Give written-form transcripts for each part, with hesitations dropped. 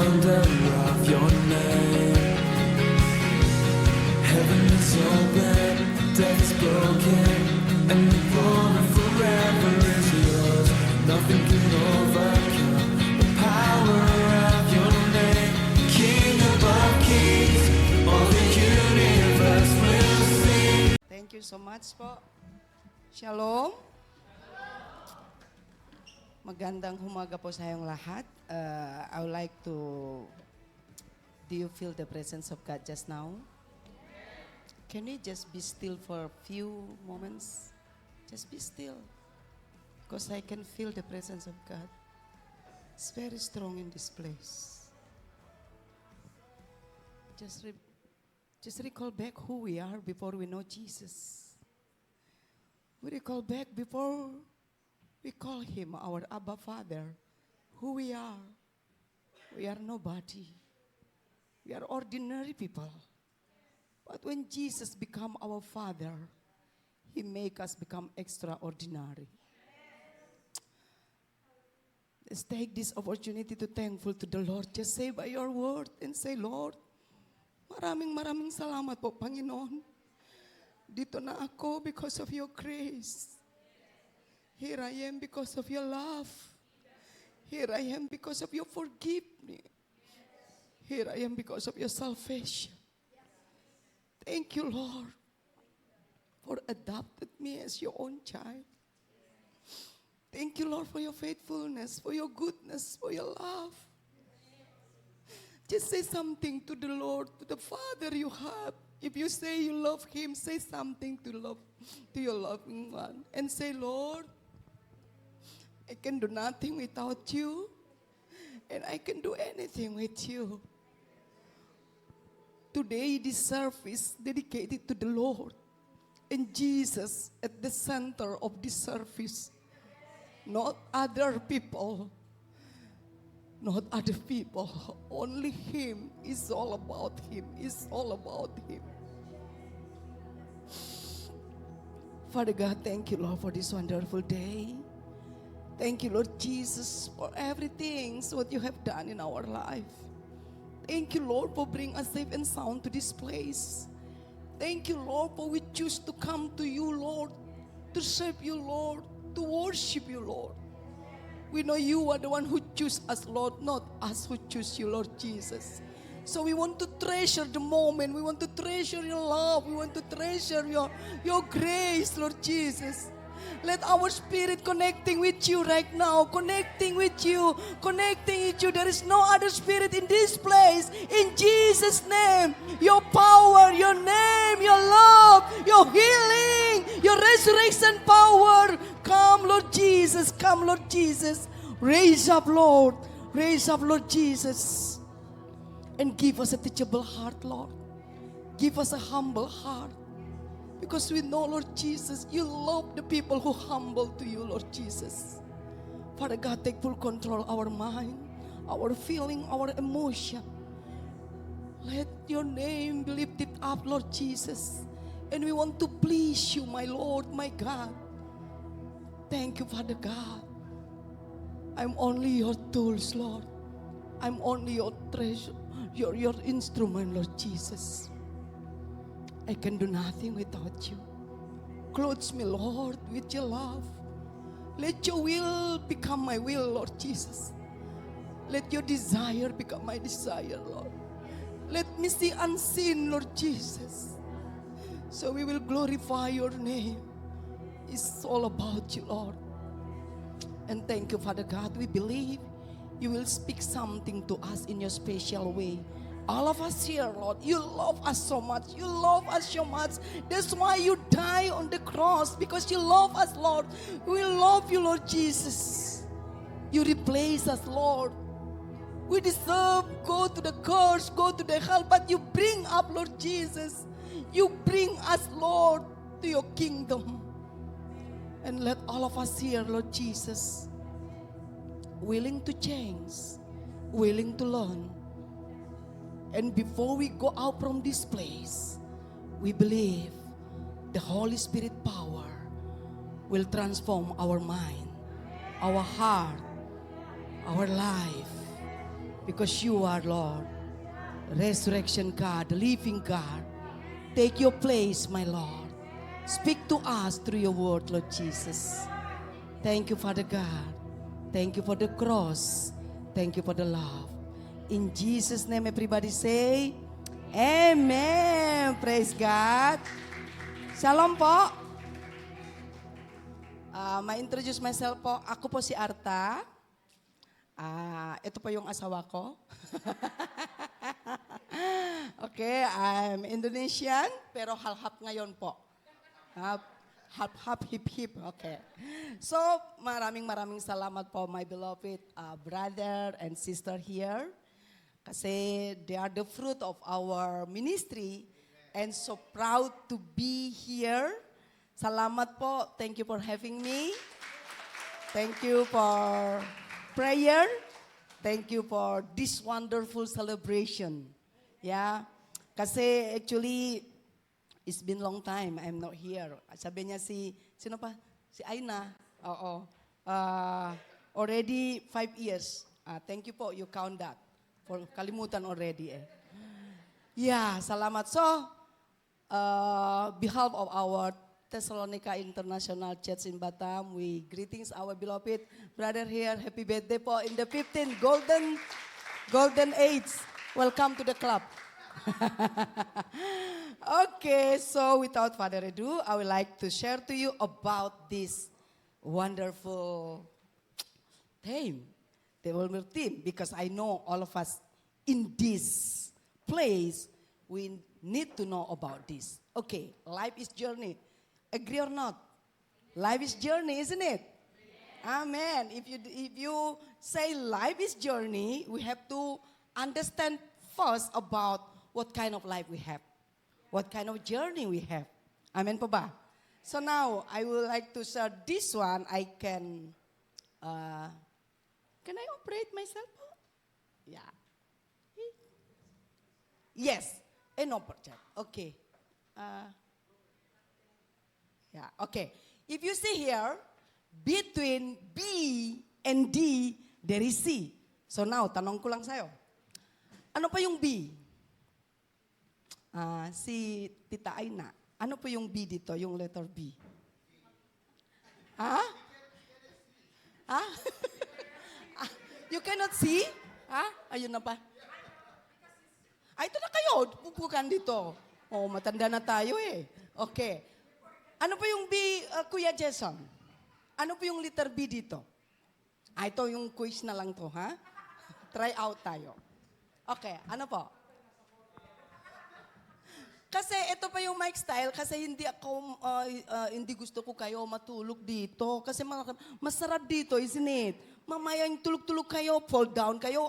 wonder of your name. Heaven is open, death is broken, and the glory forever is yours. Nothing can overcome the power of your name. King above kings, all the universe will sing. Thank you so much po. Shalom. Magandang umaga po sa iyong lahat. I would like to, do you feel the presence of God just now? Can we just be still for a few moments? Just be still. Because I can feel the presence of God. It's very strong in this place. Just recall back who we are before we know Jesus. We recall back before we call Him our Abba Father. Who we are. We are nobody. We are ordinary people. But when Jesus become our Father, He make us become extraordinary. Let's take this opportunity to thankful to the Lord. Just say by your word and say, Lord, maraming salamat po, Panginoon. Dito na ako because of your grace. Here I am because of your love. Here I am because of your forgiveness. Here I am because of your salvation. Thank you, Lord, for adopting me as your own child. Thank you, Lord, for your faithfulness, for your goodness, for your love. Just say something to the Lord, to the Father you have. If you say you love Him, say something to your loving one. And say, Lord, I can do nothing without you. And I can do anything with you. Today, this service dedicated to the Lord. And Jesus at the center of this service. Not other people. Not other people. Only Him. It's all about Him. It's all about Him. Father God, thank you, Lord, for this wonderful day. Thank you, Lord Jesus, for everything what you have done in our life. Thank you, Lord, for bringing us safe and sound to this place. Thank you, Lord, for we choose to come to you, Lord, to serve you, Lord, to worship you, Lord. We know you are the one who choose us, Lord, not us who choose you, Lord Jesus. So we want to treasure the moment. We want to treasure your love. We want to treasure your grace, Lord Jesus. Let our spirit connecting with you right now. Connecting with you. Connecting with you. There is no other spirit in this place. In Jesus' name. Your power, your name, your love, your healing, your resurrection power. Come, Lord Jesus. Come, Lord Jesus. Raise up, Lord. Raise up, Lord Jesus. And give us a teachable heart, Lord. Give us a humble heart. Because we know, Lord Jesus, you love the people who humble to you, Lord Jesus. Father God, take full control of our mind, our feeling, our emotion. Let your name be lifted up, Lord Jesus. And we want to please you, my Lord, my God. Thank you, Father God. I'm only your tools, Lord. I'm only your treasure, your instrument, Lord Jesus. I can do nothing without you. Clothe me, Lord, with your love. Let your will become my will, Lord Jesus. Let your desire become my desire, Lord. Let me see unseen, Lord Jesus. So we will glorify your name. It's all about you, Lord. And thank you, Father God. We believe you will speak something to us in your special way. All of us here, Lord, you love us so much. You love us so much. That's why you die on the cross, because you love us, Lord. We love you, Lord Jesus. You replace us, Lord. We deserve go to the curse, go to the hell, but you bring up, Lord Jesus. You bring us, Lord, to your kingdom. And let all of us here, Lord Jesus, willing to change, willing to learn. And before we go out from this place, we believe the Holy Spirit power will transform our mind, our heart, our life. Because you are Lord, resurrection God, the living God. Take your place, my Lord. Speak to us through your word, Lord Jesus. Thank you, Father God. Thank you for the cross. Thank you for the love. In Jesus' name, everybody say, Amen. Praise God. Shalom po. Ma-introduce myself po. Ako po si Arta. Ito po yung asawa ko. Okay, I'm Indonesian, pero half ngayon po. Half hip. Okay. So, maraming salamat po, my beloved brother and sister here. Kasi they are the fruit of our ministry and so proud to be here. Salamat po. Thank you for having me. Thank you for prayer. Thank you for this wonderful celebration. Yeah. Kasi actually, it's been long time I'm not here. Sabi niya sino pa? Si Aina. Oo. Already 5 years. Thank you po, you count that. For kalimutan already eh. Yeah, salamat. So, behalf of our Thessalonica International Church in Batam, we greetings our beloved brother here. Happy birthday po in the 15th golden age. Welcome to the club. Okay, so without further ado, I would like to share to you about this wonderful theme, because I know all of us in this place, we need to know about this. Okay, life is journey. Agree or not? Life is journey, isn't it? Amen. If you say life is journey, we have to understand first about what kind of life we have. What kind of journey we have. Amen po ba? So now, I would like to share this one. Can I operate myself po? Yeah. Yes. No, okay. Yeah, okay. If you see here, between B and D, there is C. So now, tanong ko lang sa'yo. Ano pa yung B? Si Tita Aina. Ano po yung B dito, yung letter B? Ha? Ha? You cannot see? Ha? Ayun na pa. Ito na kayo. Pupukan dito. Oh, matanda na tayo eh. Okay. Ano po yung B, Kuya Jason? Ano po yung letter B dito? Ito yung quiz na lang to, ha? Try out tayo. Okay, ano po? Kasi ito pa yung mic style, kasi hindi gusto ko kayo matulog dito. Kasi masarap dito, isn't it? Mamaya yung tulog-tulog kayo, fall down kayo.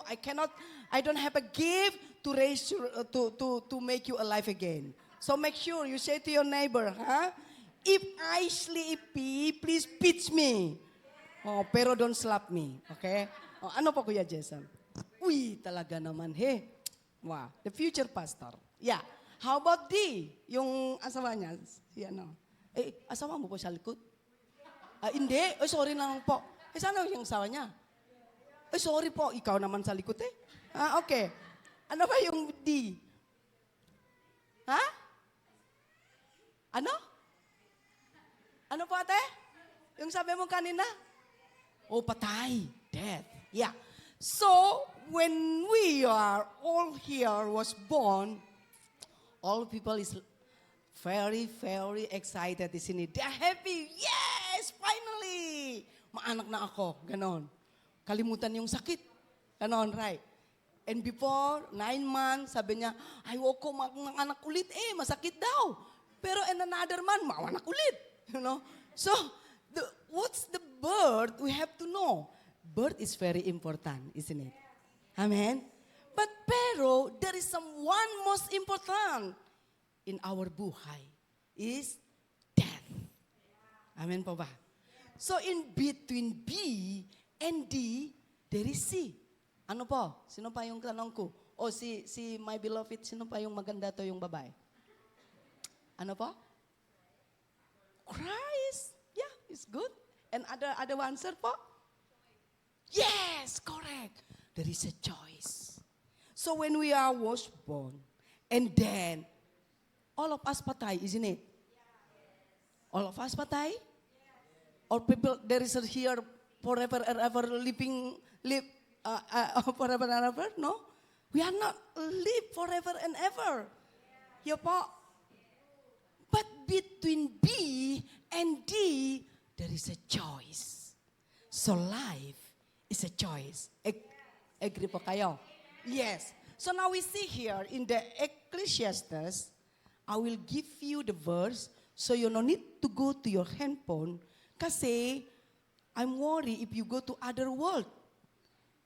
I don't have a gift to raise you, to make you alive again. So make sure you say to your neighbor, ha? If I sleepy, please pitch me. Oh, pero don't slap me, okay? Oh, ano pa Kuya Jason? Uy, talaga naman, he. Wow, the future pastor. Yeah. How about D? Yung asawa niya, si ano? Asawa mo po sa likod? Hindi. Sorry na lang po. Sana yung asawa niya? Sorry po, ikaw naman sa likod eh. Okay. Ano ba yung D? Ha? Ano? Ano po ate? Yung sabi mo kanina? Patay. Death. Yeah. So, when we are all here was born, all people is very excited, isn't it? They're happy. Yes! Finally! Maanak na ako. Ganon. Kalimutan yung sakit. Ganon, right? And before, 9 months, sabi niya, ayoko ko manganak ulit masakit daw. Pero in another month, maanak ulit. You know? So, what's the birth? We have to know. Birth is very important, isn't it? Amen? Pero, there is one most important in our buhay is death. Amen po ba? So, in between B and D, there is C. Ano po? Sino pa yung tanong ko? Si my beloved, sino pa yung maganda to yung babae? Ano po? Christ. Yeah, it's good. And other answer po? Yes, correct. There is a choice. So when we are was born, and then all of us patay, isn't it? All of us patay? Or people, there is a here forever and ever live forever and ever? No? We are not live forever and ever. Ya po? But between B and D, there is a choice. So life is a choice. Agree po kayo? Yes. So now we see here in the Ecclesiastes, I will give you the verse so you no need to go to your handphone kasi I'm worried if you go to other world,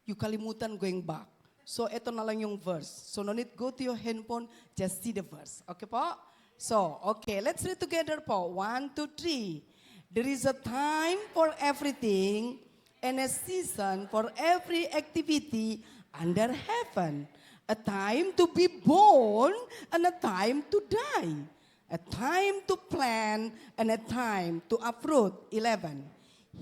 you kalimutan going back. So ito na lang yung verse. So no need go to your handphone, just see the verse. Okay po? So, okay, let's read together po. 1, 2, 3. There is a time for everything and a season for every activity under heaven. A time to be born and a time to die. A time to plant and a time to uproot. 11.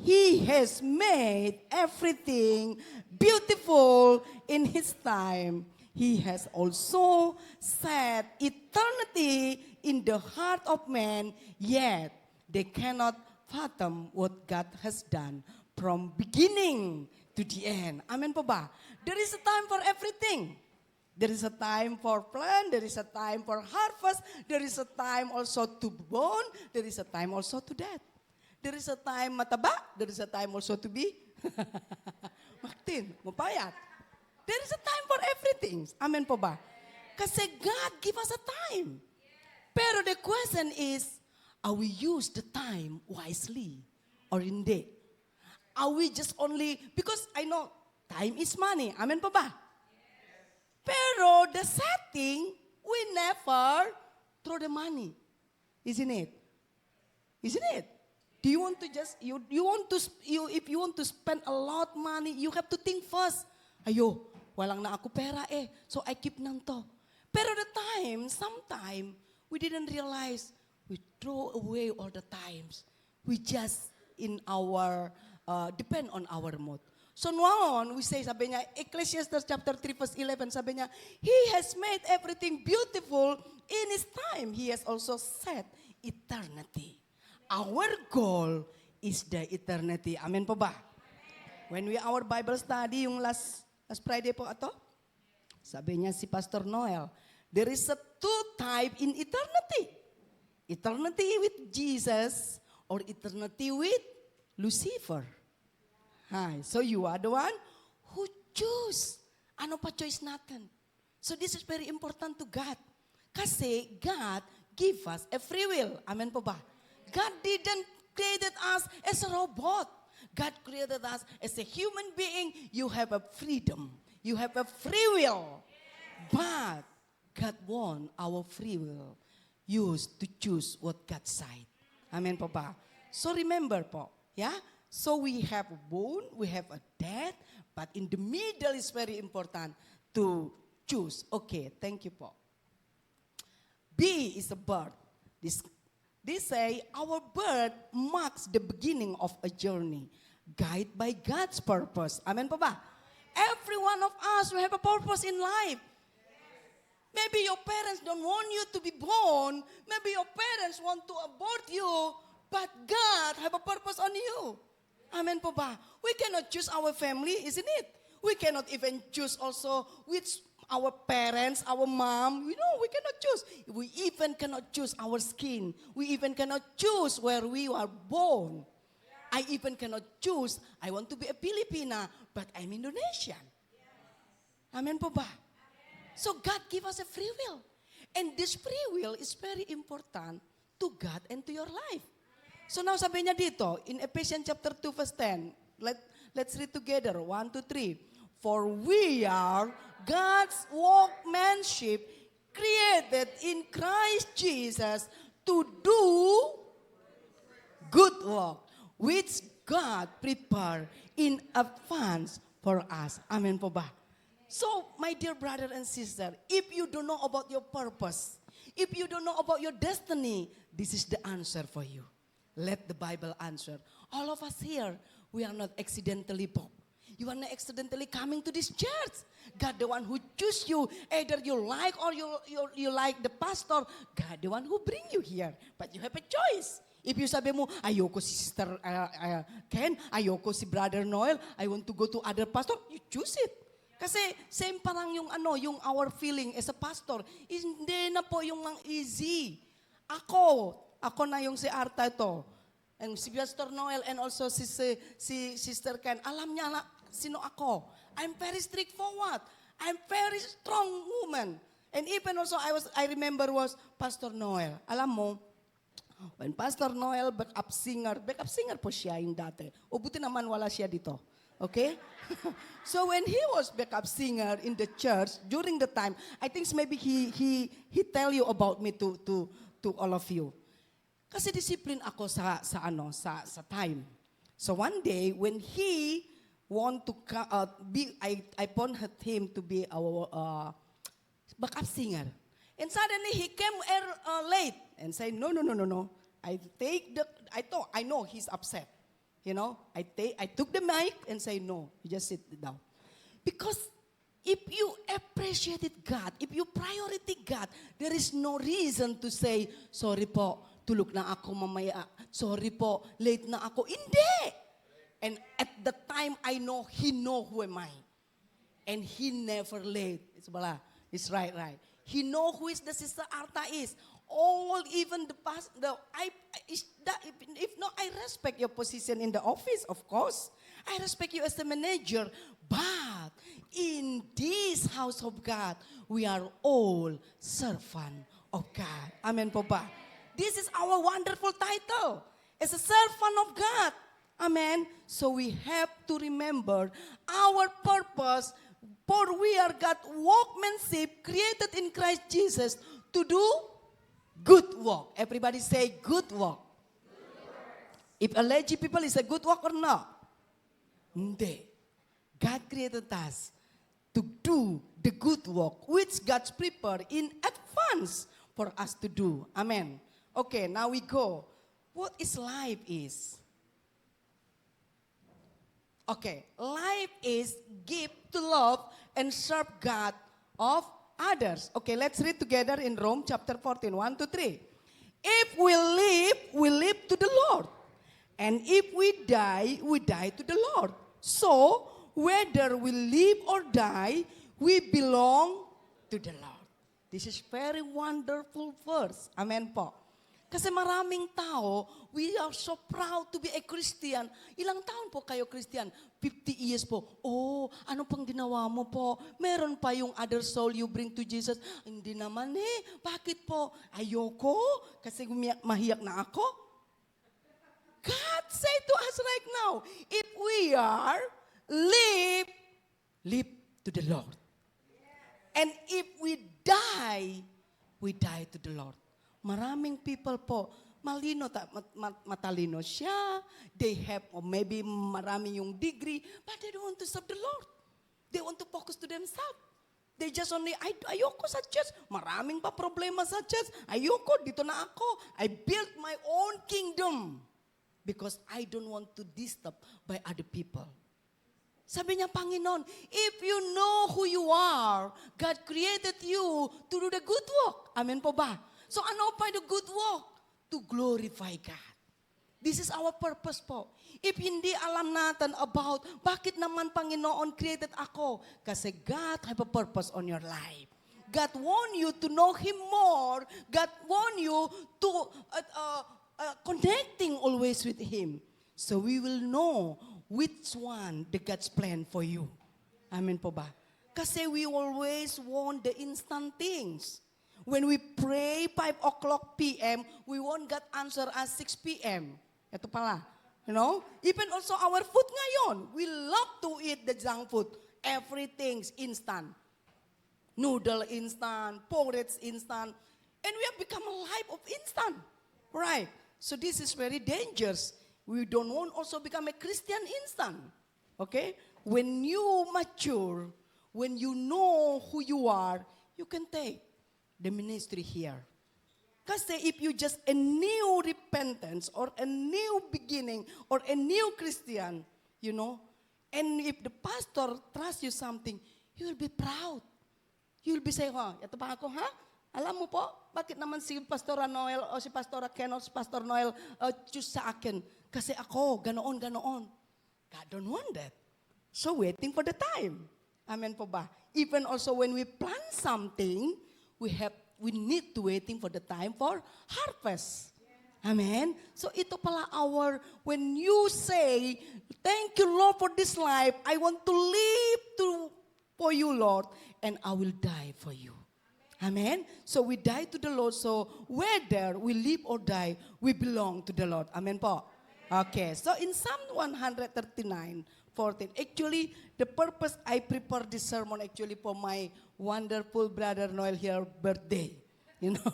He has made everything beautiful in His time. He has also set eternity in the heart of man, yet they cannot fathom what God has done from beginning to the end. Amen po ba? There is a time for everything. There is a time for plant, there is a time for harvest, there is a time also to born, there is a time also to death. There is a time mataba, there is a time also to be Martin, mapayat. There is a time for everything. Amen po ba? Kasi God give us a time. Pero the question is, are we use the time wisely or indeed? Are we just only, because I know time is money. Amen po ba? Pero the setting, we never throw the money. Isn't it? Isn't it? Do you want to just, if you want to spend a lot money, you have to think first. Ayo, walang na ako pera so I keep nang to. Pero the time, sometime, we didn't realize, we throw away all the times. We just in our, depend on our mood. So noon, we say, sabi niya, Ecclesiastes chapter 3 verse 11, sabi niya, He has made everything beautiful in His time. He has also set eternity. Our goal is the eternity. Amen po ba? When we our Bible study, yung last Friday po ato, sabi niya si Pastor Noel, there is a two type in eternity. Eternity with Jesus or eternity with Lucifer. Hi. So you are the one who choose. Ano pa choice natin? So this is very important to God. Kasi God give us a free will. Amen po ba? God didn't created us as a robot. God created us as a human being. You have a freedom. You have a free will. But God want our free will used to choose what God said. Amen po ba? So remember po, yeah? So we have a born, we have a death, but in the middle is very important to choose. Okay, thank you po. B is a birth. They say our birth marks the beginning of a journey, guided by God's purpose. Amen po ba? Every one of us will have a purpose in life. Maybe your parents don't want you to be born. Maybe your parents want to abort you, but God have a purpose on you. Amen po ba? We cannot choose our family, isn't it? We cannot even choose also which our parents, our mom, we cannot choose. We even cannot choose our skin. We even cannot choose where we are born. I even cannot choose, I want to be a Filipina, but I'm Indonesian. Amen po ba? So God give us a free will. And this free will is very important to God and to your life. So now sabi niya dito, in Ephesians chapter 2 verse 10, let's read together, 1, 2, 3. For we are God's workmanship created in Christ Jesus to do good work, which God prepared in advance for us. Amen po ba? So, my dear brother and sister, if you don't know about your purpose, if you don't know about your destiny, this is the answer for you. Let the Bible answer. All of us here, we are not accidentally born. You are not accidentally coming to this church. God the one who choose you. Either you like or you like the pastor. God the one who bring you here. But you have a choice. If you sabi mo, ayoko si Sister Ken, ayoko si Brother Noel, I want to go to other pastor, you choose it. Kasi same parang yung our feeling as a pastor, hindi na po yung mga easy. Ako na yung si Arta ito. And si Pastor Noel and also si Sister Ken, alam niya na sino ako. I'm very straightforward. I'm very strong woman. And even also I remember was Pastor Noel. Alam mo, when Pastor Noel backup singer po siya yung dati. O buti naman wala siya dito. Okay? So when he was backup singer in the church during the time, I think maybe he tell you about me to all of you. Kasi discipline ako sa time. So one day when he want to I appointed him to be our backup singer. And suddenly he came late and said, no. I know he's upset. You know, I took the mic and say, no, you just sit down. Because if you appreciated God, if you priority God, there is no reason to say, sorry po, tulog na ako mamaya. Sorry po, late na ako. Hindi! And at the time, I know he know who am I. And he never late. It's right. He know who is the Sister Arta is. All even the past, if not, I respect your position in the office, of course. I respect you as a manager. But in this house of God, we are all servant of God. Amen po ba? This is our wonderful title. As a servant of God. Amen. So we have to remember our purpose, for we are God's workmanship created in Christ Jesus to do good work. Everybody say good work. If allergy people is a good work or not? Hindi. God created us to do the good work which God's prepared in advance for us to do. Amen. Okay, now we go. What is life is? Okay, life is give to love and serve God of others. Okay, let's read together in Rome chapter 14, 1-3. If we live to the Lord. And if we die to the Lord. So, whether we live or die, we belong to the Lord. This is very wonderful verse. Amen po. Kasi maraming tao, we are so proud to be a Christian. Ilang taon po kayo Christian? 50 years po. Oh, ano pang ginawa mo po? Meron pa yung other soul you bring to Jesus. Hindi naman Bakit po? Ayoko? Kasi mahiyak na ako? God say to us right now, if we are live to the Lord. And if we die to the Lord. Maraming people po, matalino siya, they have, or maybe marami yung degree, but they don't want to serve the Lord. They want to focus to themselves. They just only, ayoko sa church, maraming pa problema sa church, ayoko, dito na ako. I built my own kingdom because I don't want to disturb by other people. Sabi niya, Panginoon, if you know who you are, God created you to do the good work. Amen po ba? So ano pa the good work? To glorify God. This is our purpose po. If hindi alam natin about bakit naman Panginoon created ako, kasi God have a purpose on your life. God want you to know Him more. God want you to connecting always with Him. So we will know which one the God's plan for you. Amen po ba? Kasi we always want the instant things. When we pray 5 o'clock p.m., we won't get answer at 6 p.m. Ito pala. You know? Even also our food ngayon. We love to eat the junk food. Everything's instant. Noodle instant, porridge instant. And we have become a life of instant. Right? So this is very dangerous. We don't want also become a Christian instant. Okay? When you mature, when you know who you are, you can take the ministry here. Kasi if you just a new repentance or a new beginning or a new Christian, you know, And if the pastor trusts you something, you will be proud. You will be saying, ito pa ako, ha? Alam mo po, bakit naman si Pastora Noel o si Pastora Ken o si Pastor Noel choose sa akin? Kasi ako, ganoon. God don't want that. So waiting for the time. Amen po ba? Even also when we plant something, we need to waiting for the time for harvest. Amen? So ito pala when you say, thank you Lord for this life, I want to live for you Lord, and I will die for you. Amen? So we die to the Lord, so whether we live or die, we belong to the Lord. Amen po? Okay, so in Psalm 139:14, actually, the purpose I prepared this sermon actually for my wonderful brother Noel here birthday. You know?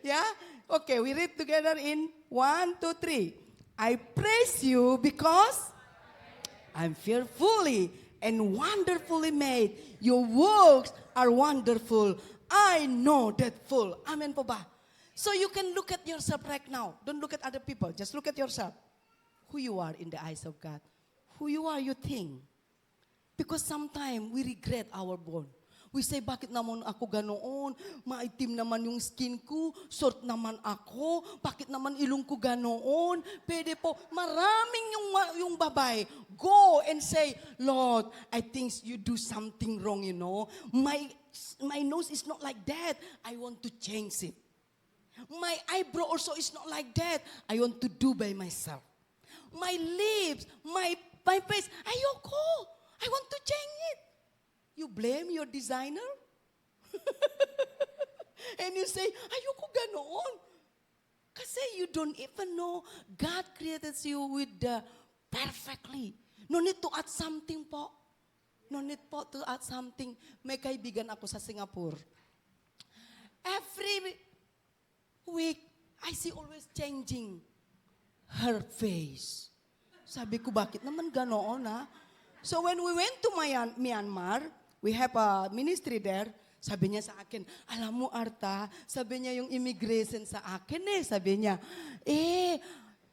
Yeah? Okay, we read together in 1, 2, 3. I praise you because I'm fearfully and wonderfully made. Your works are wonderful. I know that full. Amen po ba? So you can look at yourself right now. Don't look at other people. Just look at yourself. Who you are in the eyes of God. Who you are, you think. Because sometimes we regret our born. We say, bakit naman ako ganoon? Maitim naman yung skin ko. Short naman ako. Bakit naman ilong ko ganoon? Pwede po, maraming yung babae. Go and say, Lord, I think you do something wrong, you know. My nose is not like that. I want to change it. My eyebrow also is not like that. I want to do by myself. My lips, my face, ayoko. I want to change it. You blame your designer? And you say, ayoko ganoon. Kasi you don't even know God created you with the perfectly. No need to add something po. No need po to add something. May kaibigan ako sa Singapore. Every week, I see always changing her face. Sabi ko, bakit naman ganoon ha? So when we went to Myanmar, we have a ministry there. Sabi niya sa akin, alam mo Arta, sabi niya yung immigration sa akin sabi niya,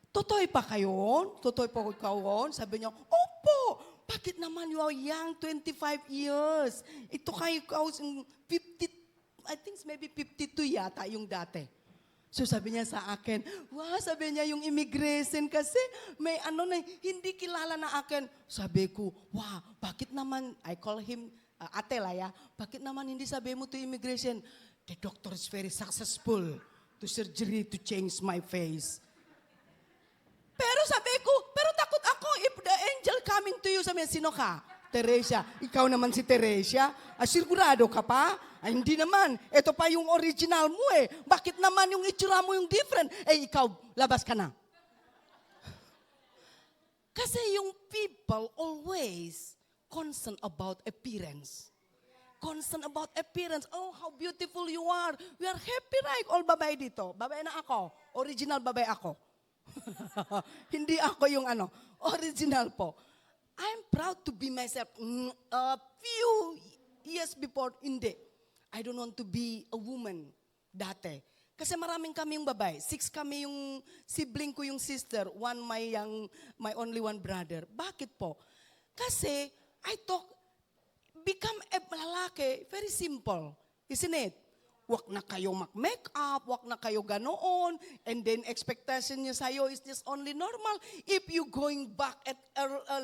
totoo pa kayo? Totoo pa kayo? Sabi niya, opo, bakit naman you are young, 25 years? Ito kayo 50, I think maybe 52 yata yung dati. So sabi niya sa akin, sabi niya yung immigration kasi may hindi kilala na akin. Sabi ko, bakit naman, I call him Ate Laya, bakit naman hindi sabi mo to immigration? The doctor is very successful to surgery to change my face. Pero sabi ko, pero takot ako if the angel coming to you, sabi niya, sino ka? Teresia. Ikaw naman si Teresia? Sigurado ka pa? Hindi naman. Ito pa yung original mo Bakit naman yung itsura mo yung different? Ikaw, labas ka na. Kasi yung people always concerned about appearance. Concerned about appearance. Oh, how beautiful you are. We are happy, right? All babae dito. Babae na ako. Original babae ako. Hindi ako yung original po. I'm proud to be myself. A few years before, hindi. I don't want to be a woman dati. Kasi maraming kami yung babae. 6 kami yung sibling ko yung sister. 1 my only one brother. Bakit po? Kasi become a lalaki, very simple. Isn't it? Wag na kayo mag-make up, wag na kayo ganoon, and then expectation niya sa'yo is just only normal. If you going back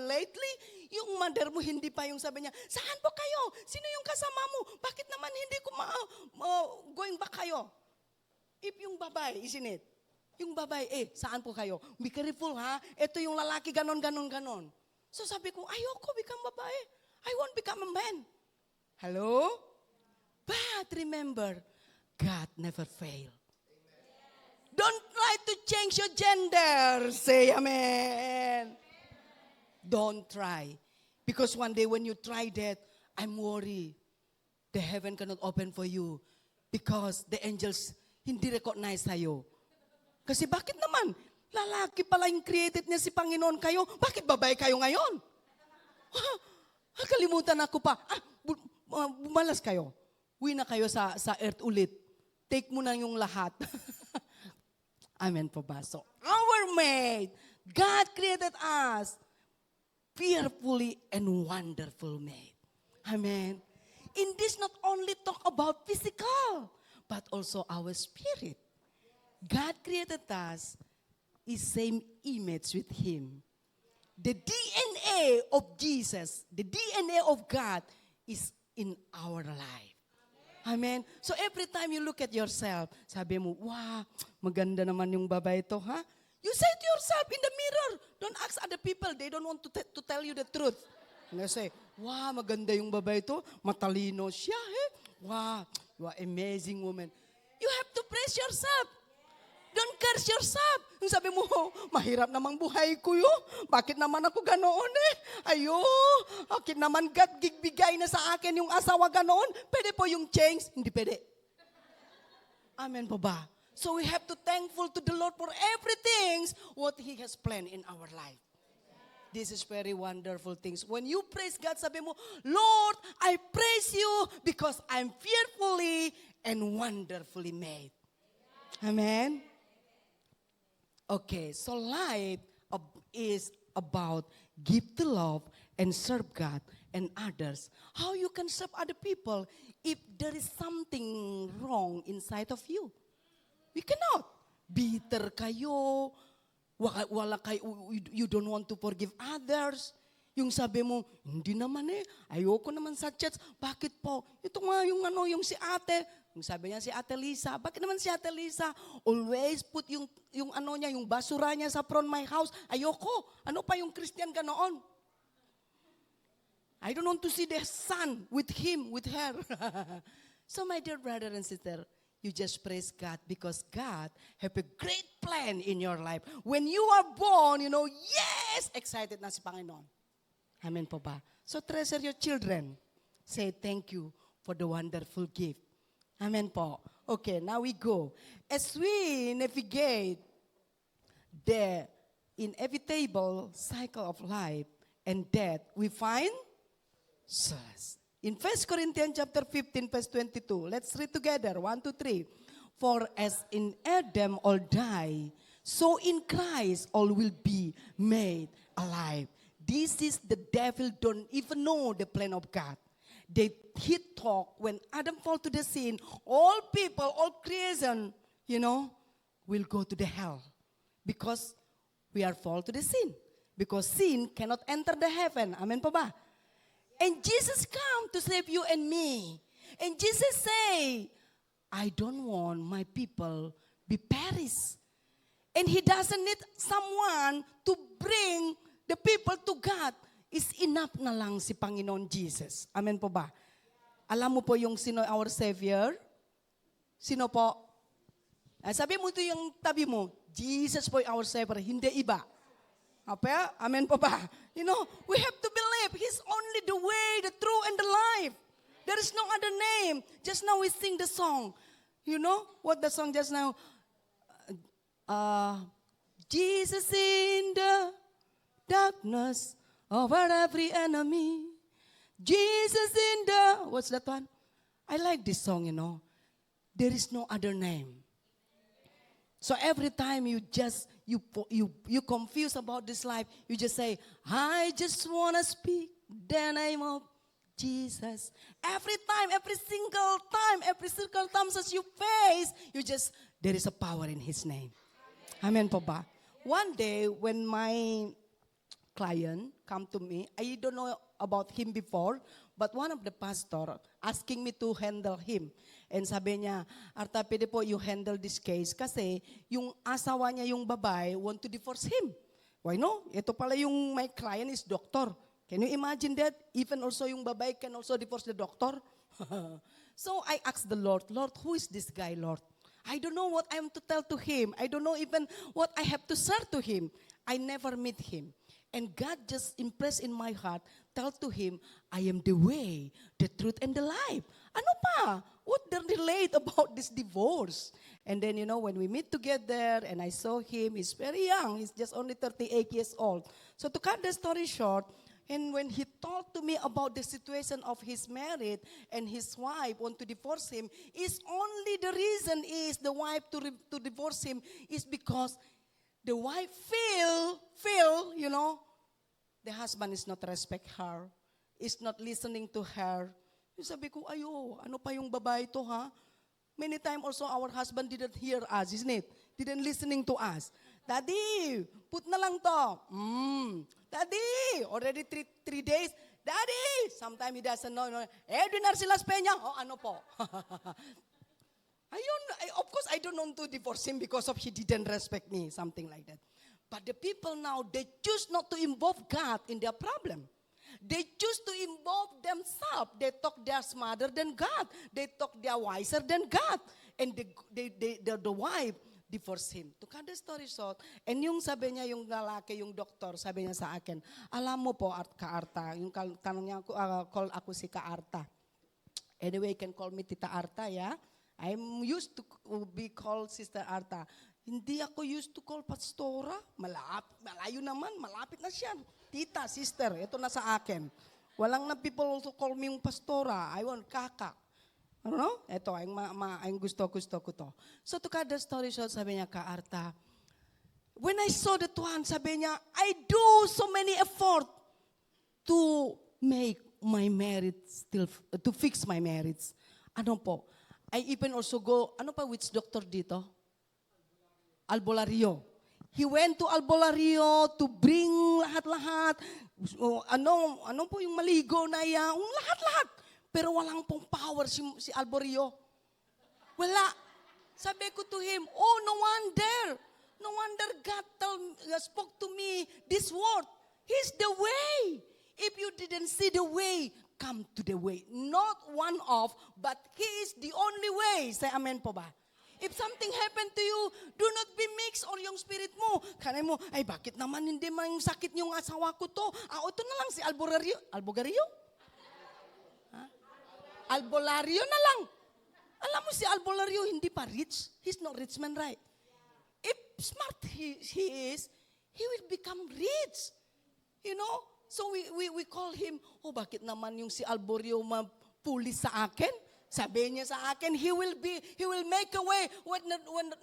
lately, yung mother mo hindi pa yung sabi niya, saan po kayo? Sino yung kasama mo? Bakit naman hindi ko going back kayo? If yung babae, isn't it? Yung babae, saan po kayo? Be careful ha, ito yung lalaki ganon. So sabi ko, ayoko become babae. I won't become a man. Hello? But remember, God never fail. Don't try to change your gender. Say amen. Don't try. Because one day when you try that, I'm worried. The heaven cannot open for you. Because the angels hindi recognize sa'yo. Kasi bakit naman? Lalaki pala yung created niya si Panginoon kayo. Bakit babae kayo ngayon? Kalimutan ako pa. Bumalas kayo. Uwi na kayo sa earth ulit. Take mo na yung lahat. Amen po ba? So, our mate, God created us fearfully and wonderful made. Amen. In this not only talk about physical, but also our spirit. God created us in same image with Him. The DNA of Jesus, the DNA of God is in our life. Amen. So every time you look at yourself, sabi mo, wow, maganda naman yung babae ito, ha? You say to yourself in the mirror, don't ask other people, they don't want to tell you the truth. And you say, wow, maganda yung babae ito, matalino siya, eh? Wow, you are amazing woman. You have to praise yourself. Don't curse yourself. Yung sabi mo, mahirap namang buhay ko yun. Bakit naman ako ganoon eh? Ayo, bakit naman God gigbigay na sa akin yung asawa ganoon? Pwede po yung change? Hindi pwede. Amen po ba? So we have to thankful to the Lord for everything what He has planned in our life. This is very wonderful things. When you praise God, sabi mo, Lord, I praise you because I'm fearfully and wonderfully made. Amen? Okay, so life is about give to love and serve God and others. How you can serve other people if there is something wrong inside of you? We cannot. Bitter kayo, wala kayo, you don't want to forgive others. Yung sabi mo, hindi naman eh, ayoko naman sa church. Bakit po? Ito nga yung si ate. Yung sabi niya si Ate Lisa, bakit naman si Ate Lisa always put yung yung basura niya sa front my house? Ayoko. Ano pa yung Christian ganoon? I don't want to see the sun with him, with her. So my dear brother and sister, you just praise God because God have a great plan in your life. When you are born, yes, excited na si Panginoon. Amen po ba? So treasure your children. Say thank you for the wonderful gift. Amen po. Okay, now we go. As we navigate the inevitable cycle of life and death, we find solace. In 1 Corinthians chapter 15, verse 22, let's read together, 1, 2, 3. For as in Adam all die, so in Christ all will be made alive. This is the devil don't even know the plan of God. He talk when Adam fall to the sin, all people, all creation, will go to the hell. Because we are fall to the sin. Because sin cannot enter the heaven. Amen po ba? And Jesus come to save you and me. And Jesus say, I don't want my people be perished. And He doesn't need someone to bring the people to God. Is enough na lang si Panginoon Jesus. Amen po ba? Alam mo po yung sino our Savior? Sino po? Sabi mo ito yung tabi mo, Jesus po our Savior, hindi iba. Amen po ba? We have to believe He's only the way, the truth, and the life. There is no other name. Just now we sing the song. You know what the song just now? Jesus in the darkness over every enemy. Jesus in the, what's that one? I like this song, There is no other name. So every time you confuse about this life, you just say, I just want to speak the name of Jesus. Every time, every single time as you face, there is a power in His name. Amen po ba? One day, when my client come to me, I don't know about him before, but one of the pastor asking me to handle him. And sabi niya, Arta, pwede po you handle this case kasi yung asawa niya, yung babae, want to divorce him. Why no? Ito pala yung my client is doctor. Can you imagine that? Even also yung babae can also divorce the doctor. So I asked the Lord, who is this guy, Lord? I don't know what I am to tell to him. I don't know even what I have to say to him. I never meet him. And God just impressed in my heart, tell to him, I am the way, the truth, and the life. Ano pa? What the relate about this divorce? And then, when we meet together and I saw him, he's very young. He's just only 38 years old. So to cut the story short, and when he talked to me about the situation of his marriage and his wife want to divorce him, is only the reason is the wife to divorce him is because the wife feel, the husband is not respect her, is not listening to her. Yung sabi ko, ayo, ano pa yung babae to ha? Many times also our husband didn't hear us, isn't it? Didn't listening to us. Daddy, put na lang to. Daddy, already three days. Daddy, sometimes he doesn't know. Edwin Arcilas Peña, ano po? Of course, I don't want to divorce him because of he didn't respect me, something like that. But the people now, they choose not to involve God in their problem. They choose to involve themselves. They talk they're smarter than God. They talk they're wiser than God. And the wife divorced him. To cut the story short, and yung sabi niya, yung lalaki, yung doktor, sabi niya sa akin, alam mo po, Ka-Arta, yung tanong niya, call ako si Ka-Arta. Anyway, you can call me Tita Arta, yeah? I'm used to be called Sister Arta. Hindi ako used to call pastora. Malayo naman, malapit na siya. Tita, sister, ito na sa akin. Walang na people also call me yung pastora. I want kaka. Ano? Ito, ang gusto ko to. So to cut the story short, sabi niya, Ka-Arta, when I saw that one, sabi niya, I do so many effort to make my marriage still, to fix my marriage. Ano po? I even also go, ano pa, which doctor dito? Albolario. He went to Albolario to bring lahat-lahat. Ano po yung maligo na yan? Lahat-lahat. Pero walang pong power si Albolario. Wala. Sabi ko to him, oh, no wonder. No wonder God spoke to me this word. He's the way. If you didn't see the way, come to the way. Not one of, but He is the only way. Say amen po ba? If something happened to you, do not be mixed or yung spirit mo. Kanay mo, ay bakit naman hindi man yung sakit yung asawa ko to? Ito na lang si Albolario. Albolario? Ha? Albolario na lang. Alam mo si Albolario, hindi pa rich. He's not rich man, right? If smart he is, he will become rich. You know? So we call him, oh bakit naman yung si Albolario mapulis sa akin? Sabi niya sa akin, he will make a way when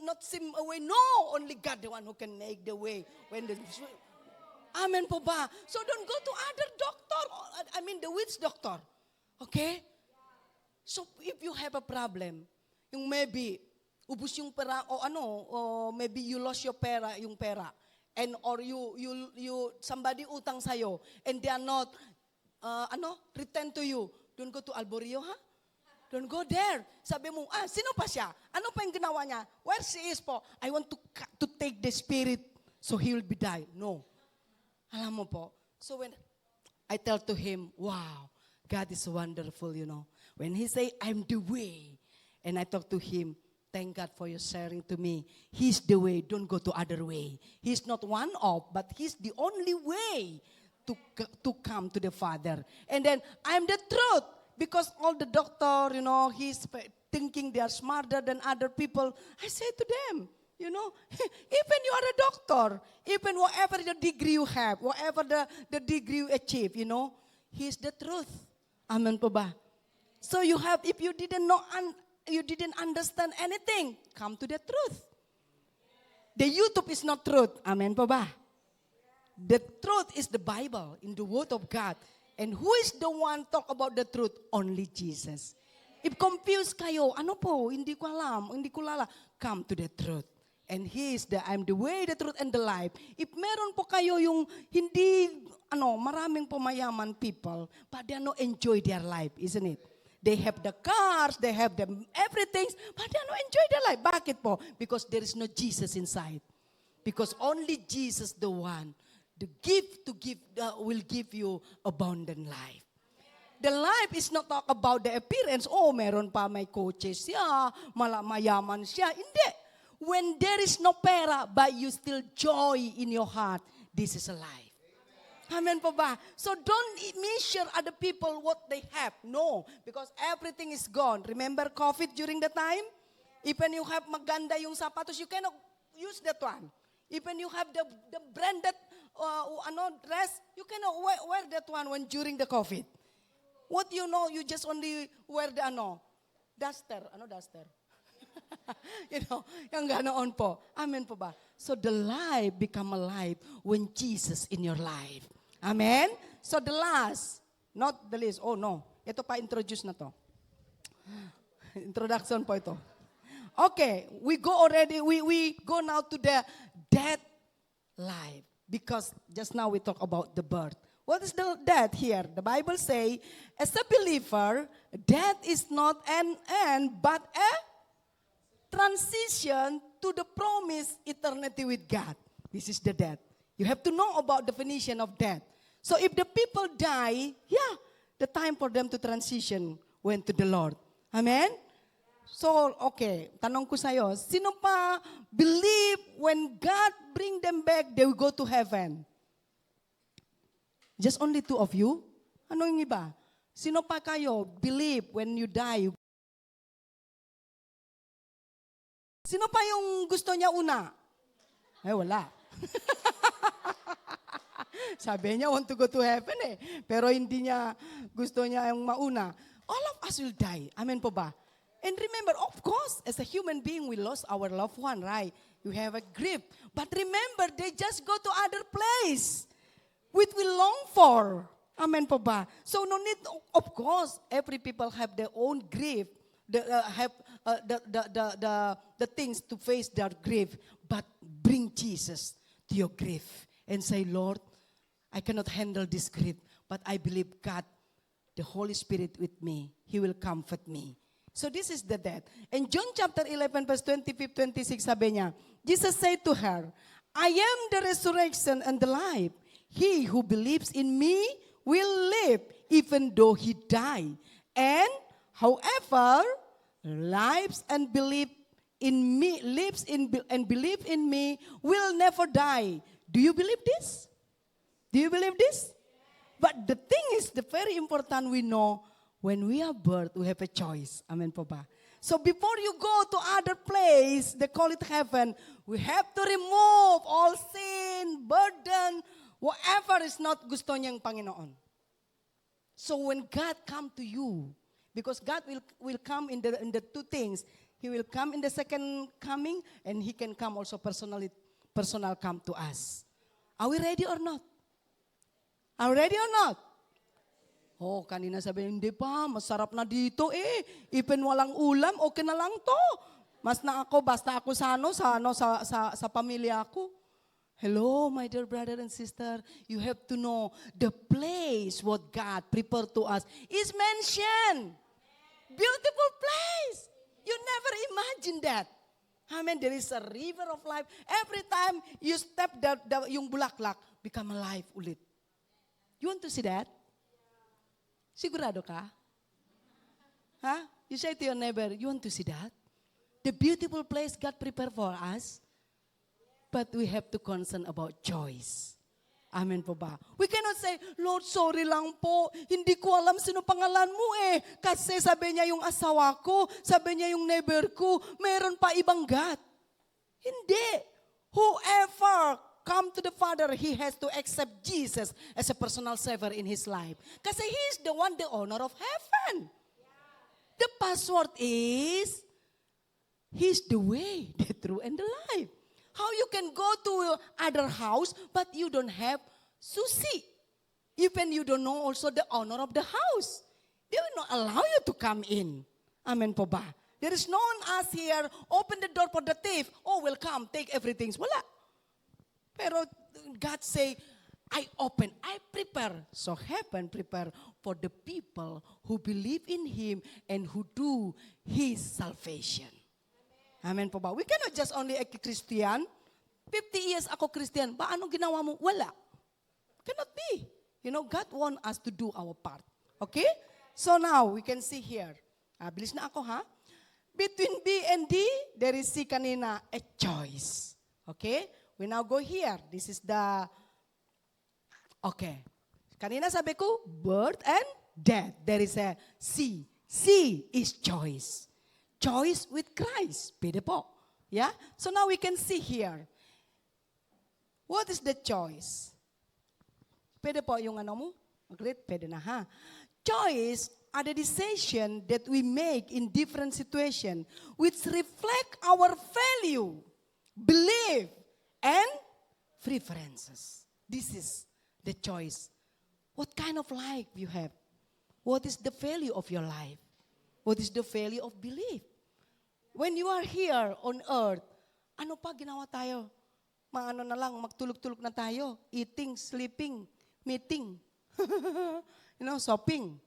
not seem a way. No, only God the one who can make the way. Amen po ba? So don't go to other doctor. I mean the witch doctor. Okay? So if you have a problem, yung maybe ubus yung pera o maybe you lost your pera, yung pera. And or you somebody utang sa'yo and they are not return to you. Don't go to Albolario, ha? Don't go there. Sabi mo, sino pa siya? Ano pa yung ginawa niya? Where she is po? I want to take the spirit so he will be die. No. Alam mo po. So when I tell to him, wow, God is wonderful, you know. When he say, I'm the way. And I talk to him, thank God for your sharing to me. He's the way. Don't go to other way. He's not one of, but he's the only way to come to the Father. And then, I'm the truth. Because all the doctor, you know, he's thinking they are smarter than other people. I say to them, you know, even you are a doctor, even whatever the degree you have, whatever the degree you achieve, you know, He's the truth. Amen po ba? So you have, if you didn't know, you didn't understand anything, come to the truth. The YouTube is not truth. Amen po ba? The truth is the Bible, in the Word of God. And who is the one talk about the truth? Only Jesus. If confused kayo, ano po, hindi ko alam, hindi ko lala, come to the truth. And He is I'm the way, the truth, and the life. If meron po kayo yung hindi, maraming pumayaman people, but they not enjoy their life, isn't it? They have the cars, they have the everything, but they not enjoy their life. Bakit po? Because there is no Jesus inside. Because only Jesus the one will give you abundant life. The life is not talk about the appearance. Oh, meron pa may coaches siya, mayaman siya. Hindi. When there is no pera, but you still joy in your heart, this is a life. Amen po ba? So don't measure other people what they have. No, because everything is gone. Remember COVID during the time? Even you have maganda yung sapatos, you cannot use that one. Even you have the branded dress, you cannot wear that one when during the COVID. What you know, you just only wear the duster. Duster? You know, yung ganoon po. Amen po ba? So the life become alive when Jesus in your life. Amen? So the last, not the least. Oh no, ito pa introduce na to. Introduction po ito. Okay, we go now to the death life. Because just now we talk about the birth. What is the death here? The Bible say, as a believer, death is not an end, but a transition to the promised eternity with God. This is the death. You have to know about definition of death. So if the people die, the time for them to transition went to the Lord. Amen? So, okay, tanong ko sa'yo, sino pa believe when God bring them back, they will go to heaven? Just only two of you? Ano yung iba? Sino pa kayo believe when you die? Sino pa yung gusto niya una? Ay, wala. Sabi niya, want to go to heaven Pero hindi niya, gusto niya yung mauna. All of us will die. Amen po ba? And remember, of course, as a human being, we lost our loved one, right? You have a grief. But remember, they just go to other place which we long for. Amen po ba? So no need, of course, every people have their own grief. Have the things to face their grief. But bring Jesus to your grief and say, Lord, I cannot handle this grief, but I believe God, the Holy Spirit with me. He will comfort me. So this is the death. In John chapter 11 verse 25-26 sabi niya, Jesus said to her, I am the resurrection and the life. He who believes in me will live even though he die. And however lives and believe in me, lives in and believe in me will never die. Do you believe this? Do you believe this? But the thing is, the very important we know, when we are birth, we have a choice. Amen po ba? So before you go to other place, they call it heaven, we have to remove all sin, burden, whatever is not gusto niyang Panginoon. So when God come to you, because God will come in the two things, He will come in the second coming, and He can come also personal come to us. Are we ready or not? Are we ready or not? Oh, kanina sabi, hindi pa, masarap na dito Even walang ulam, okay na lang to. Mas na ako, basta ako sa pamilya ko. Hello, my dear brother and sister. You have to know the place what God prepared to us is mentioned. Beautiful place. You never imagine that. Amen. There is a river of life. Every time you step yung bulaklak, become alive ulit. You want to see that? Sigurado ka? Huh? You say to your neighbor, you want to see that? The beautiful place God prepared for us. But we have to concern about choice. Amen po ba? We cannot say, Lord, sorry lang po. Hindi ko alam sino pangalan mo Kasi sabi niya yung asawa ko, sabi niya yung neighbor ko, meron pa ibang God. Hindi. Whoever come to the Father, he has to accept Jesus as a personal Savior in his life. Kasi He is the one, the owner of heaven. The password is, He's the way, the truth, and the life. How you can go to other house, but you don't have susi. Even you don't know also the owner of the house. They will not allow you to come in. Amen po ba? There is no one us here, open the door for the thief. Oh, will come, take everything. Wala. Pero God say, I open, I prepare. So heaven prepare for the people who believe in Him and who do His salvation. Amen po ba? We cannot just only a Christian. 50 years ako Christian. Ba, anong ginawa mo? Wala. Cannot be. You know, God want us to do our part. Okay? So now, we can see here. Bilis na ako ha. Between B and D, there is C kanina, a choice. Okay? We now go here. This is the, okay. Kanina sabi ko, birth and death. There is a C. C is choice. Choice with Christ. Pwede po. Yeah? So now we can see here. What is the choice? Pwede po yung ano mo? Maglit, pwede na ha. Choice are the decision that we make in different situations which reflect our value, belief, and preferences. This is the choice. What kind of life you have? What is the value of your life? What is the value of belief? When you are here on earth, ano pa ginawa tayo? Maano na lang, magtulog-tulog na tayo. Eating, sleeping, meeting. Shopping.